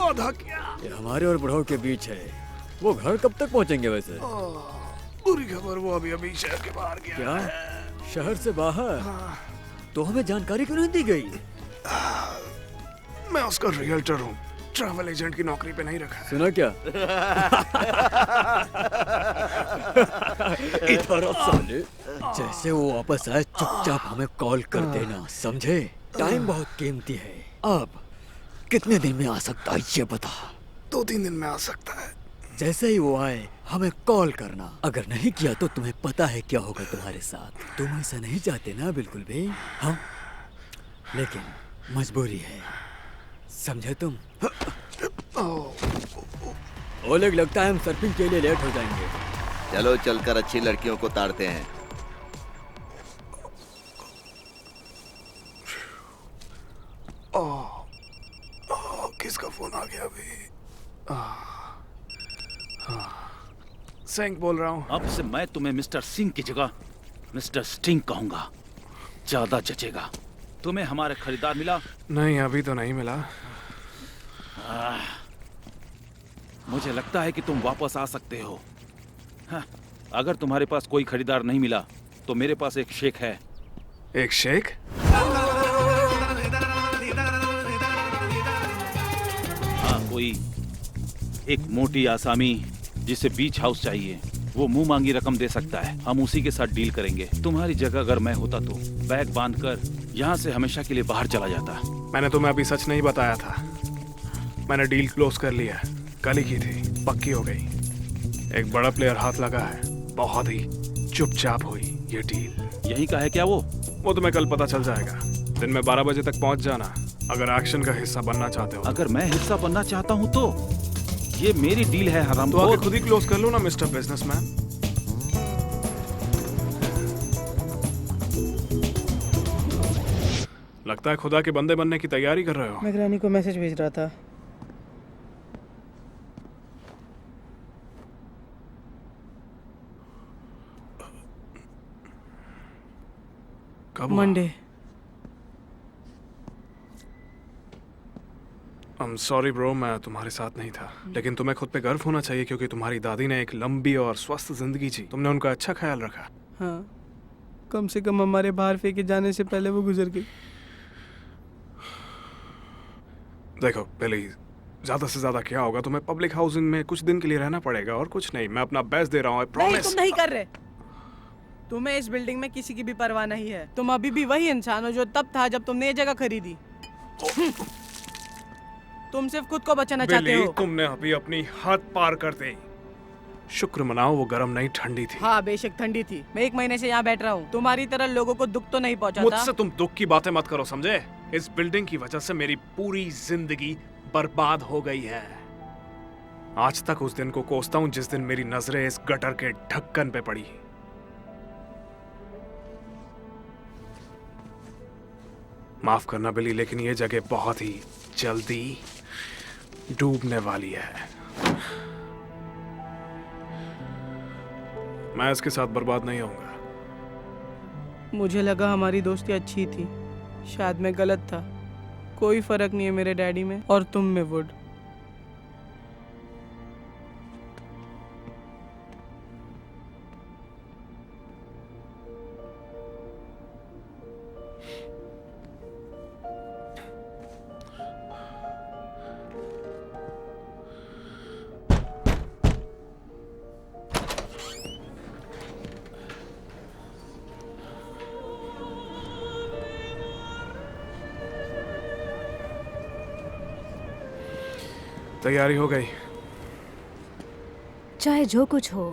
आधा क्या? ये हमारे और बुढ़ाओ के बीच है। वो घर कब तक पहुँचेंगे वैसे? बुरी खबर, वो अभी अभी शहर के बाहर गया। क्या? शहर से बाहर? तो हमें जानकारी क्यों नहीं दी गई? मैं उसका रियल्टर हूँ, ट्रैवल एजेंट की नौकरी पे नहीं रखा है। सुना क्या? इधर आओ साले। जैसे वो वापस आए चुपचाप हमें कॉल कर देना, समझे? टाइम बहुत कीमती है। अब कितने दिन में आ सकता है ये बता? 2-3 दिन में आ सकता है। जैसे ही वो आए हमें कॉल करना। अगर नहीं किया तो तुम्हें पता है क्या होगा तुम्हारे साथ। तुम ऐसा नहीं चाहते ना? बिल्कुल भी। हाँ, लेकिन मजबूरी है, समझे तुम? ओलेग, लगता है हम सर्फिंग के लिए लेट हो जाएंगे। चलो चलकर अच्छी लड़कियों को ताड़ते हैं। किसका फोन आ गया अभी? सिंह बोल रहा हूँ। अब से मैं तुम्हें मिस्टर सिंह की जगह मिस्टर स्टिंग कहूंगा, ज्यादा जचेगा। तुम्हें हमारे खरीदार मिला? नहीं, अभी तो नहीं मिला। मुझे लगता है कि तुम वापस आ सकते हो। हाँ, अगर तुम्हारे पास कोई खरीदार नहीं मिला तो मेरे पास एक शेक है। एक शेक? हाँ, कोई एक मोटी आसामी जिसे बीच हाउस चाहिए, वो मुंह मांगी रकम दे सकता है। हम उसी के साथ डील करेंगे। तुम्हारी जगह अगर मैं होता तो बैग बांधकर यहाँ से हमेशा के लिए बाहर चला जाता। मैंने तुम्हें अभी सच नहीं बताया था। मैंने डील क्लोज कर लिया, कल ही की थी, पक्की हो गई। एक बड़ा प्लेयर हाथ लगा है, बहुत ही चुपचाप हुई ये डील। यही का है क्या वो? वो तुम्हें कल पता चल जाएगा। दिन में 12 बजे तक पहुंच जाना अगर एक्शन का हिस्सा बनना चाहते हो। अगर मैं हिस्सा बनना चाहता हूँ तो ये मेरी डील है हराम। तो आगे खुद ही क्लोज कर लो ना मिस्टर बिजनेसमैन। लगता है खुदा के बंदे बनने की तैयारी कर रहे हो। मैं ग्रैनी को मैसेज भेज रहा था। कब? मंडे। I'm sorry bro, मैं तुम्हारे साथ नहीं था। लेकिन तुम्हें खुद पे गर्व होना चाहिए क्योंकि तुम्हारी दादी ने एक लंबी और स्वस्थ जिंदगी जी। तुमने उनका अच्छा ख्याल रखा। हाँ, कम से कम हमारे बाहर फेंके जाने से पहले वो गुजर गई। देखो पहले ज्यादा से ज्यादा क्या होगा, तुम्हें पब्लिक हाउसिंग में कुछ दिन के लिए रहना पड़ेगा और कुछ नहीं। मैं अपना बेस्ट दे रहा हूँ, I नहीं, promise। तुम नहीं कर रहे। तुम्हें इस बिल्डिंग में किसी की भी परवाह नहीं है। तुम अभी भी वही इंसान हो जो तब था जब तुमने ये जगह खरीदी। तुम सिर्फ खुद को बचाना चाहते हो। तुमने अभी अपनी हद पार कर दी। शुक्र मनाओ वो गर्म नहीं ठंडी थी। हाँ, बेशक ठंडी थी। मैं 1 महीने से यहाँ बैठ रहा हूँ। तुम्हारी तरह लोगों को दुख तो नहीं पहुँचाता। मुझसे तुम दुख की बातें मत करो, समझे? इस बिल्डिंग की वजह से मेरी पूरी जिंदगी बर्बाद हो गई है। आज तक उस दिन को कोसता हूँ जिस दिन मेरी नजरें इस गटर के ढक्कन पे पड़ी। माफ करना बिली, लेकिन ये जगह बहुत ही जल्दी डूबने वाली है। मैं इसके साथ बर्बाद नहीं होऊंगा। मुझे लगा हमारी दोस्ती अच्छी थी, शायद मैं गलत था। कोई फर्क नहीं है मेरे डैडी में और तुम में, वुड। तैयारी हो गई? चाहे जो कुछ हो,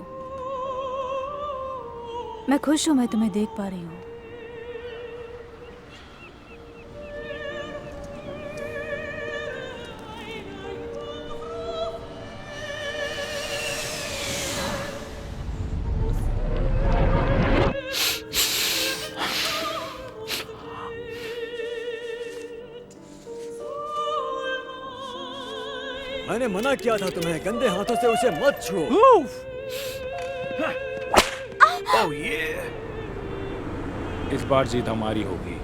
मैं खुश हूँ मैं तुम्हें देख पा रही हूँ। मैंने मना किया था तुम्हें, गंदे हाथों से उसे मत छू। ओह ये! इस बार जीत हमारी होगी।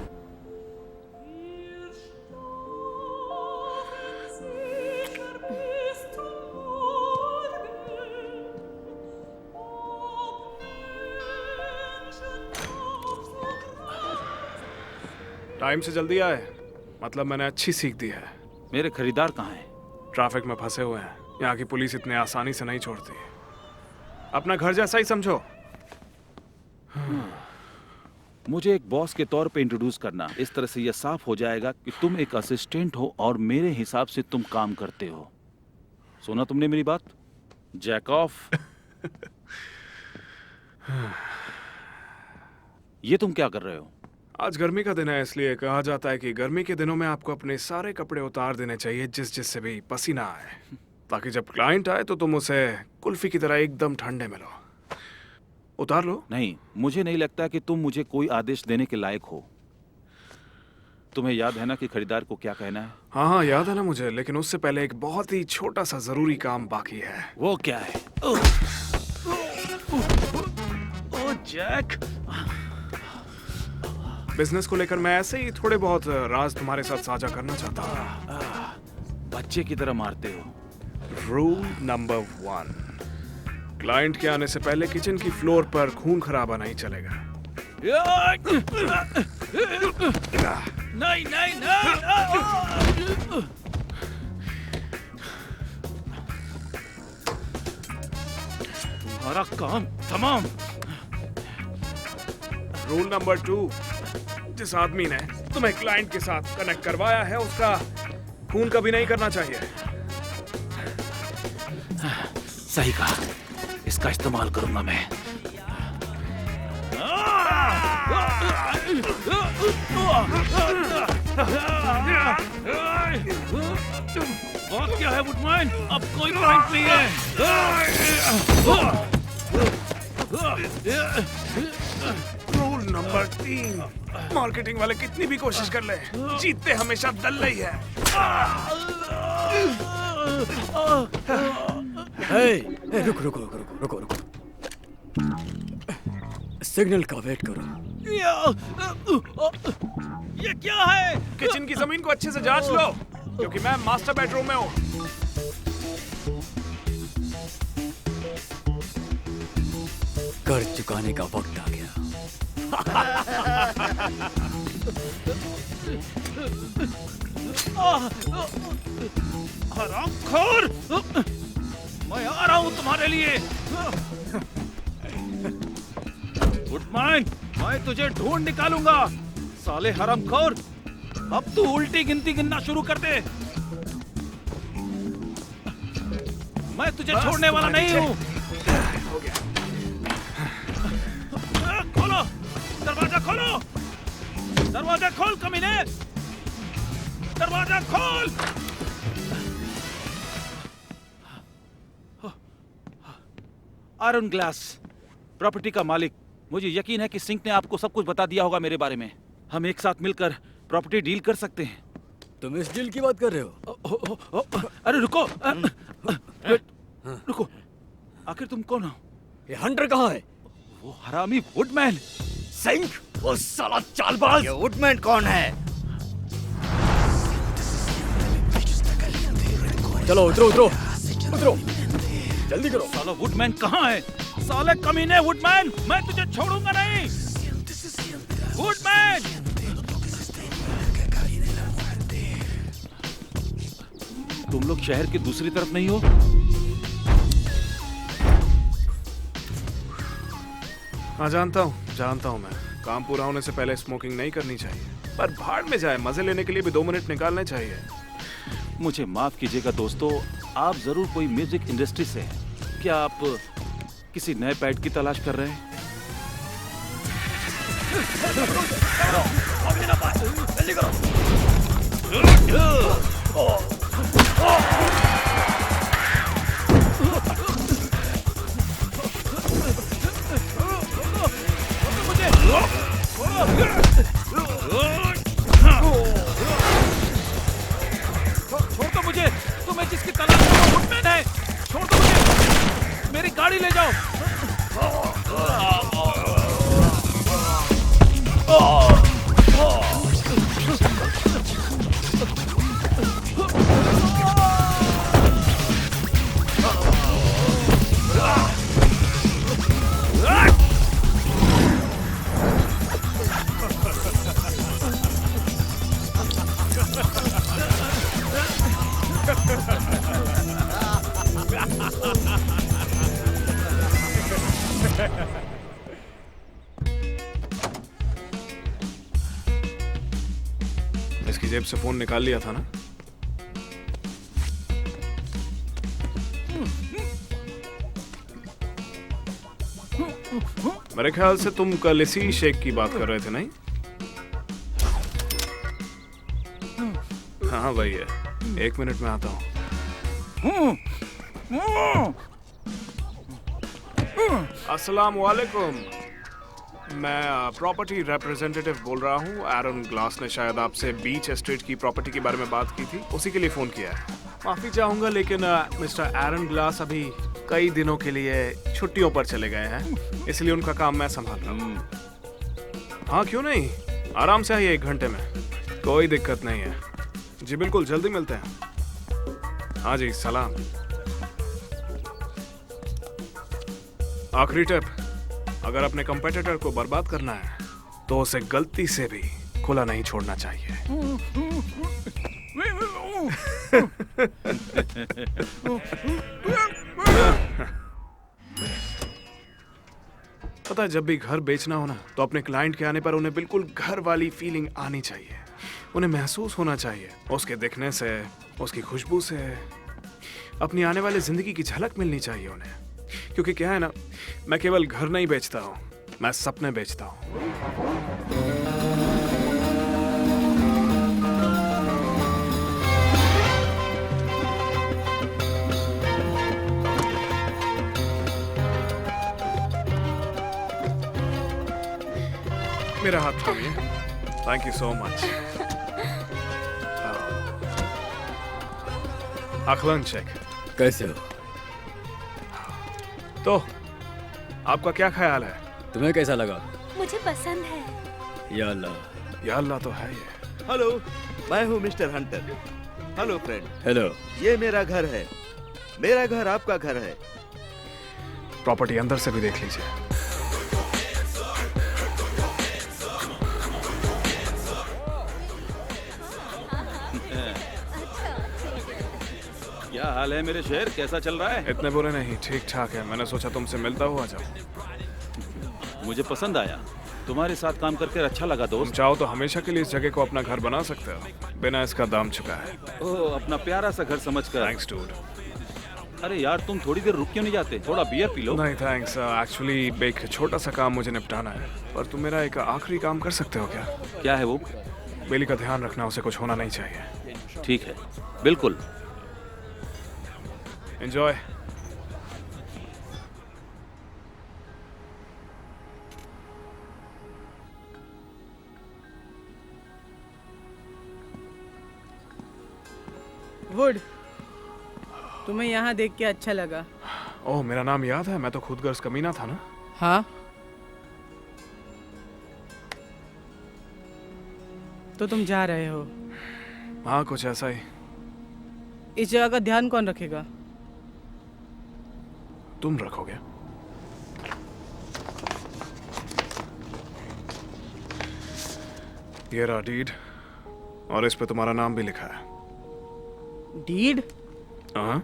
टाइम से जल्दी आए, मतलब मैंने अच्छी सीख दी है। मेरे खरीदार कहाँ हैं? ट्रैफिक में फंसे हुए हैं। यहाँ की पुलिस इतने आसानी से नहीं छोड़ती। अपना घर जैसा ही समझो। मुझे एक बॉस के तौर पे इंट्रोड्यूस करना। इस तरह से यह साफ हो जाएगा कि तुम एक असिस्टेंट हो और मेरे हिसाब से तुम काम करते हो। सुना तुमने मेरी बात? Jack off. ये तुम क्या कर रहे हो? आज गर्मी का दिन है, इसलिए कहा जाता है कि गर्मी के दिनों में आपको अपने सारे कपड़े उतार देने चाहिए जिससे भी पसीना आए, ताकि जब क्लाइंट आए तो तुम उसे कुल्फी की तरह एकदम ठंडे मिलो। उतार लो। नहीं, मुझे नहीं लगता कि तुम मुझे कोई आदेश देने के लायक हो। तुम्हें याद है ना कि खरीदार को क्या कहना है? हाँ हाँ याद है ना मुझे, लेकिन उससे पहले एक बहुत ही छोटा सा जरूरी काम बाकी है। वो क्या है? ओ जैक, बिजनेस को लेकर मैं ऐसे ही थोड़े बहुत राज तुम्हारे साथ साझा करना चाहता हूँ। बच्चे की तरह मारते हो। रूल नंबर 1, क्लाइंट के आने से पहले किचन की फ्लोर पर खून खराबा नहीं चलेगा। नहीं नहीं नहीं। तुम्हारा काम तमाम। रूल नंबर 2, जिस आदमी ने तुम्हें क्लाइंट के साथ कनेक्ट करवाया है उसका खून कभी नहीं करना चाहिए। सही कहा, इसका इस्तेमाल करूंगा मैं। बात क्या है वुडमैन? अब कोई पॉइंट नहीं है। रूल नंबर 3, मार्केटिंग वाले कितनी भी कोशिश कर ले, जीतते हमेशा दल्ले ही है। रुको रुको रुको रुको रुको रुको। सिग्नल का वेट करो। ये क्या है? किचन की जमीन को अच्छे से जांच लो, क्योंकि मैं मास्टर बेडरूम में हूँ। कर्ज चुकाने का वक्त आ गया। हरामखोर! मैं आ रहा हूं तुम्हारे लिए। वुडमैन, मैं तुझे ढूंढ निकालूंगा। साले हरामखोर, अब तू उल्टी गिनती गिनना शुरू कर दे। मैं तुझे छोड़ने वाला नहीं हूँ। खोलो, दरवाजा खोलो, दरवाजा खोल कमीने, दरवाजा खोल। आयरन ग्लास, प्रॉपर्टी का मालिक। मुझे यकीन है कि सिंक ने आपको सब कुछ बता दिया होगा मेरे बारे में। हम एक साथ मिलकर प्रॉपर्टी डील कर सकते हैं। तुम इस डील की बात कर रहे हो? अरे रुको, रुको, आखिर तुम कौन हो? ये हंटर कहाँ है? वो हरामी वुडमैन। सिंक, वो साला चालबाज। ये वुडमैन कौन है? चलो उतरो उतरो उतरो, जल्दी करो। साला वुडमैन कहाँ है? साले कमीने वुडमैन, मैं तुझे छोड़ूंगा नहीं। वुडमैन! तुम लोग शहर की दूसरी तरफ नहीं हो? हाँ जानता हूँ मैं। काम पूरा होने से पहले स्मोकिंग नहीं करनी चाहिए, पर भाड़ में जाए, मजे लेने के लिए भी 2 मिनट निकालने चाहिए। मुझे माफ कीजिएगा दोस्तों, आप जरूर कोई म्यूजिक इंडस्ट्री से हैं। क्या आप किसी नए पैड की तलाश कर रहे हैं? छोड़ दो मुझे, तुम्हें जिसकी तलाश है वो वुडमैन है। छोड़ दो मुझे, मेरी गाड़ी ले जाओ। इसकी जेब से फोन निकाल लिया था ना? मेरे ख्याल से तुम कल इसी शेक की बात कर रहे थे, नहीं? हाँ वही है। 1 मिनट में आता हूँ। अस्सलाम वालेकुम। मैं प्रॉपर्टी रिप्रेजेंटेटिव बोल रहा हूँ। एरन ग्लास ने शायद आपसे बीच एस्टेट की प्रॉपर्टी के बारे में बात की थी, उसी के लिए फोन किया है। माफी चाहूंगा लेकिन मिस्टर एरन ग्लास अभी कई दिनों के लिए छुट्टियों पर चले गए हैं, इसलिए उनका काम मैं संभाल रहा हूँ। हाँ क्यों नहीं, आराम से आइए 1 घंटे में, कोई दिक्कत नहीं है। जी बिल्कुल, जल्दी मिलते हैं। हाँ जी, सलाम। आखिरी टिप, अगर अपने कंपेटिटर को बर्बाद करना है तो उसे गलती से भी खुला नहीं छोड़ना चाहिए। पता है, जब भी घर बेचना हो ना तो अपने क्लाइंट के आने पर उन्हें बिल्कुल घर वाली फीलिंग आनी चाहिए। उन्हें महसूस होना चाहिए, उसके दिखने से, उसकी खुशबू से अपनी आने वाली जिंदगी की झलक मिलनी चाहिए उन्हें। क्योंकि क्या है ना, मैं केवल घर नहीं बेचता हूँ, मैं सपने बेचता हूँ। मेरा हाथ थामिए। Thank you so much. अखलन चेक। कैसे हो? तो आपका क्या ख्याल है? तुम्हें कैसा लगा? मुझे पसंद है। या अल्लाह। या अल्लाह तो है ये। हेलो, मैं हूँ mister Hunter. Hello friend. Hello. ये मेरा घर है। मेरा घर आपका घर है। प्रॉपर्टी अंदर से भी देख लीजिए। क्या हाल है मेरे शहर, कैसा चल रहा है? इतने बुरे नहीं, ठीक ठाक है। मैंने सोचा तुमसे मिलता हुआ जाऊं। मुझे पसंद आया, तुम्हारे साथ काम करके अच्छा लगा दोस्त। तुम चाहो तो हमेशा के लिए इस जगह को अपना घर बना सकते हो, बिना इसका दाम चुकाए। ओह, अपना प्यारा सा घर समझकर। Thanks dude. अरे यार, तुम थोड़ी देर रुक क्यों नहीं जाते? थोड़ा बियर पी लो। नहीं थैंक्स, एक्चुअली एक छोटा सा काम मुझे निपटाना है। पर तुम मेरा एक आखिरी काम कर सकते हो क्या? क्या है वो? बेली का ध्यान रखना, उसे कुछ होना नहीं चाहिए। ठीक है, बिल्कुल। एंजॉय। वुड, तुम्हें यहाँ देख के अच्छा लगा। ओह, मेरा नाम याद है? मैं तो खुदगर्ज कमीना था ना। हाँ, तो तुम जा रहे हो? हाँ, कुछ ऐसा ही। इस जगह का ध्यान कौन रखेगा? तुम रखोगे। ये रहा डीड, और इस पे तुम्हारा नाम भी लिखा है। डीड? हाँ,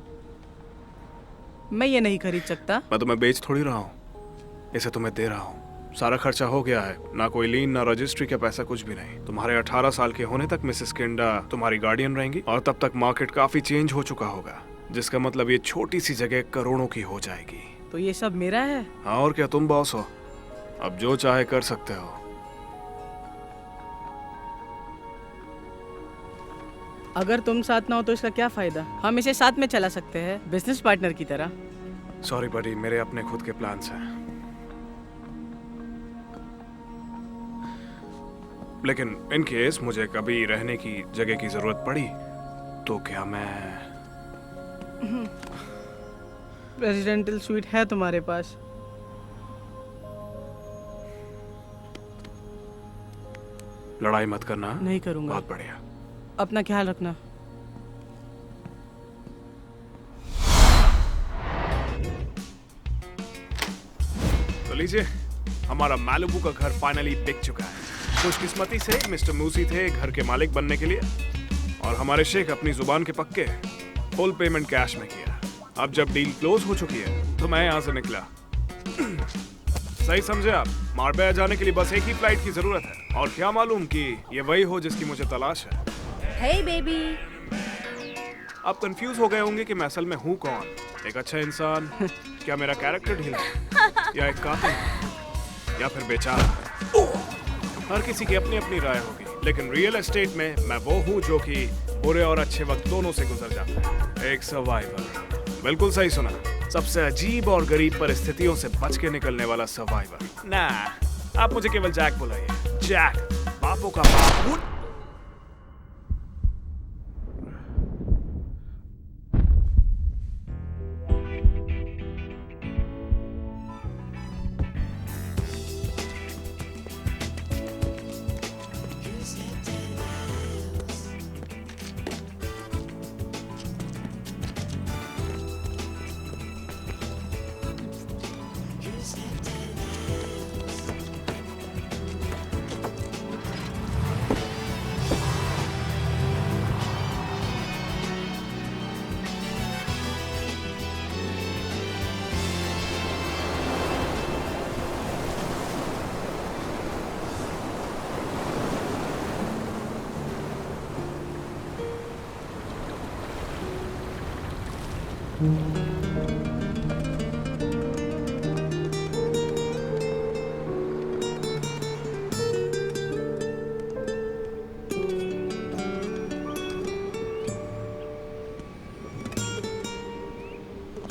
मैं ये नहीं खरीद सकता। मैं तुम्हें बेच थोड़ी रहा हूँ, इसे तुम्हें दे रहा हूँ। सारा खर्चा हो गया है, ना कोई लीन ना रजिस्ट्री का पैसा, कुछ भी नहीं। तुम्हारे 18 साल के होने तक मिसेस किंडा तुम्हारी गार्डियन रहेंगी, और तब तक मार्केट काफी चेंज हो चुका होगा। जिसका मतलब ये छोटी सी जगह करोड़ों की हो जाएगी। तो ये सब मेरा है? हाँ और क्या, तुम बॉस हो, अब जो चाहे कर सकते हो। अगर तुम साथ ना हो तो इसका क्या फायदा? हम इसे साथ में चला सकते हैं, बिजनेस पार्टनर की तरह। सॉरी बडी, मेरे अपने खुद के प्लान्स हैं। लेकिन इन केस मुझे कभी रहने की जगह की जरूरत पड़ी तो क्या मैं प्रेसिडेंटल स्वीट है तुम्हारे पास? लड़ाई मत करना। नहीं करूंगा। बहुत बढ़िया। अपना ख्याल रखना। तो लीजिए, हमारा मैलिबू का घर फाइनली बिक चुका है। खुशकिस्मती से मिस्टर मूसी थे घर के मालिक बनने के लिए, और हमारे शेख अपनी जुबान के पक्के, फुल पेमेंट कैश में किया। अब जब डील क्लोज हो चुकी है तो मैं यहाँ से निकला। सही समझे आप, मार्बेया जाने के लिए बस एक ही फ्लाइट की जरूरत है, और क्या मालूम कि ये वही हो जिसकी मुझे तलाश है। हे बेबी। आप कंफ्यूज हो गए होंगे कि मैं असल में हूँ कौन, एक अच्छा इंसान, क्या मेरा कैरेक्टर ढीला है, या एक कातिल, या फिर बेचारा। हर किसी की अपनी अपनी राय होगी, लेकिन रियल एस्टेट में मैं वो हूँ जो कि बुरे और अच्छे वक्त दोनों से गुजर जाता है। एक सर्वाइवर। बिल्कुल सही सुना, सबसे अजीब और गरीब परिस्थितियों से बच के निकलने वाला सर्वाइवर। ना, आप मुझे केवल जैक बुलाइए। जैक, बापों का बाप।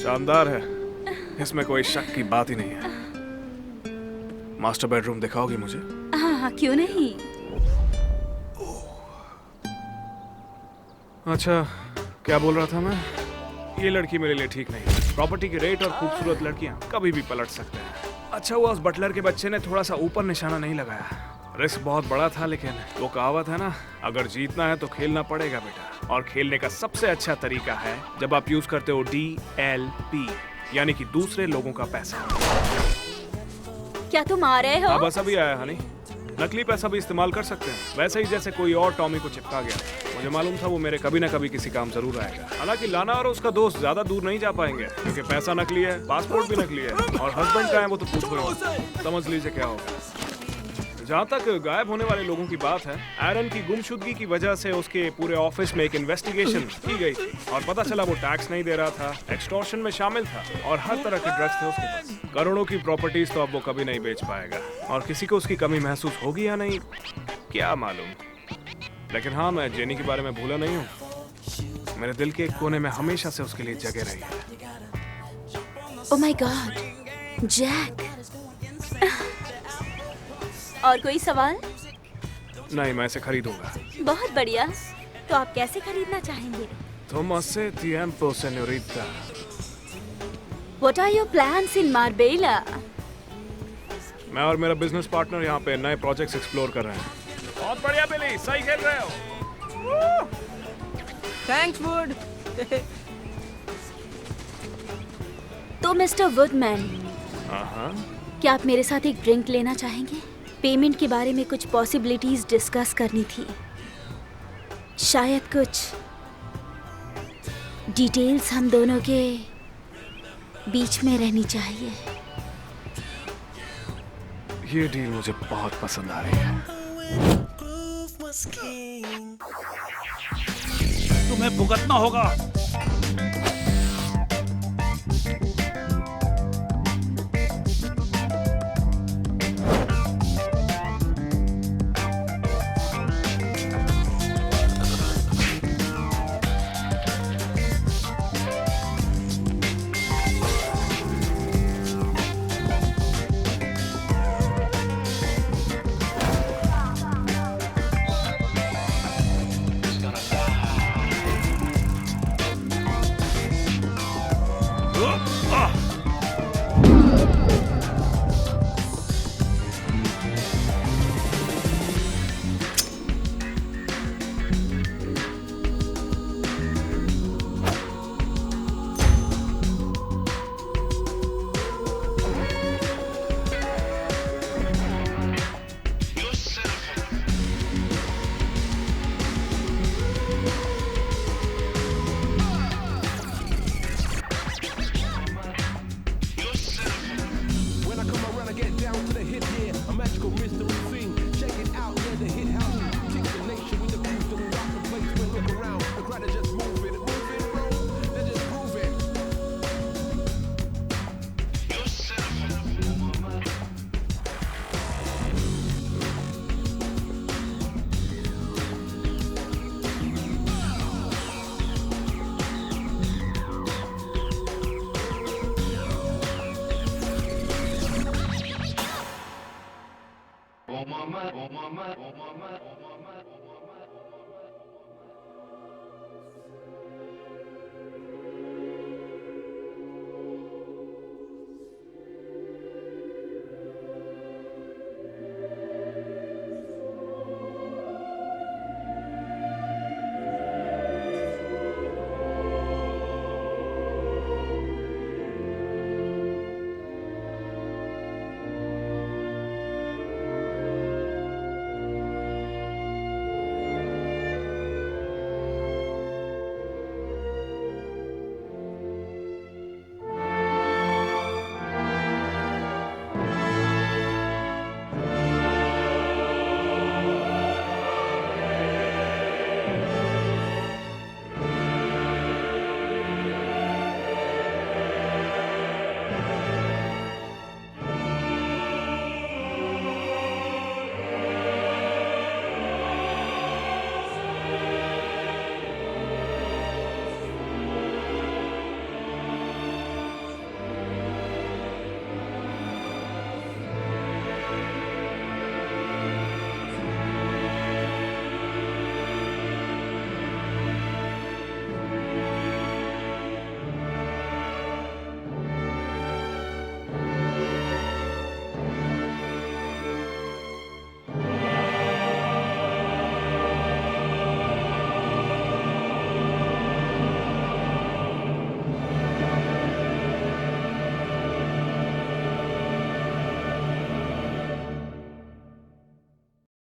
शानदार है, इसमें कोई शक की बात ही नहीं है। मास्टर बेडरूम दिखाओगी मुझे? हाँ, क्यों नहीं। अच्छा, क्या बोल रहा था मैं? ये लड़की मेरे लिए ठीक नहीं। प्रॉपर्टी के रेट और खूबसूरत लड़कियां कभी भी पलट सकते हैं। अच्छा हुआ उस बटलर के बच्चे ने थोड़ा सा ऊपर निशाना नहीं लगाया। रिस्क बहुत बड़ा था, लेकिन वो कहावत है ना, अगर जीतना है तो खेलना पड़ेगा बेटा। और खेलने का सबसे अच्छा तरीका है जब आप यूज करते हो DLP, यानी कि दूसरे लोगों का पैसा। क्या तुम आ रहे हो? हाँ, बस अभी आया हनी। नकली पैसा भी इस्तेमाल कर सकते हैं, वैसे ही जैसे कोई और टॉमी को चिपका गया। मुझे मालूम था वो मेरे कभी ना कभी किसी काम जरूर आएगा। हालांकि लाना और उसका दोस्त ज्यादा दूर नहीं जा पाएंगे, क्योंकि पैसा नकली है, पासपोर्ट भी नकली है, और हस्बैंड का है वो तो पूछ रहे। समझ लीजिए क्या होगा। जहाँ तक गायब होने वाले लोगों की बात है, एरन की गुमशुदगी की वजह से उसके पूरे ऑफिस में एक इन्वेस्टिगेशन की गई थी, और पता चला वो टैक्स नहीं दे रहा था, एक्सटॉर्शन में शामिल था, और हर तरह के ड्रग्स थे उसके पास। करोड़ों की प्रॉपर्टीज तो अब वो कभी नहीं बेच पाएगा, और किसी को उसकी कमी महसूस होगी या नहीं क्या मालूम। लेकिन हाँ, मैं जेनी के बारे में भूला नहीं हूँ। मेरे दिल के एक कोने में हमेशा से उसके लिए जगह रही है। Oh my God, Jack. और कोई सवाल? नहीं, मैं इसे खरीदूंगा। बहुत बढ़िया। तो आप कैसे खरीदना चाहेंगे? Tomase tiempo, señorita. What are your plans in Marbella? मैं और मेरा बिजनेस पार्टनर यहाँ पे नए प्रोजेक्ट्स एक्सप्लोर कर रहे हैं। बहुत बढ़िया बिली, सही खेल रहे हो। Thanks would. तो मिस्टर वुडमैन, हाँ, क्या आप मेरे साथ एक ड्रिंक लेना चाहेंगे? पेमेंट के बारे में कुछ पॉसिबिलिटीज डिस्कस करनी थी। शायद कुछ डिटेल्स हम दोनों के बीच में रहनी चाहिए। ये डील मुझे बहुत पसंद आ रही है। तुम्हें भुगतना होगा।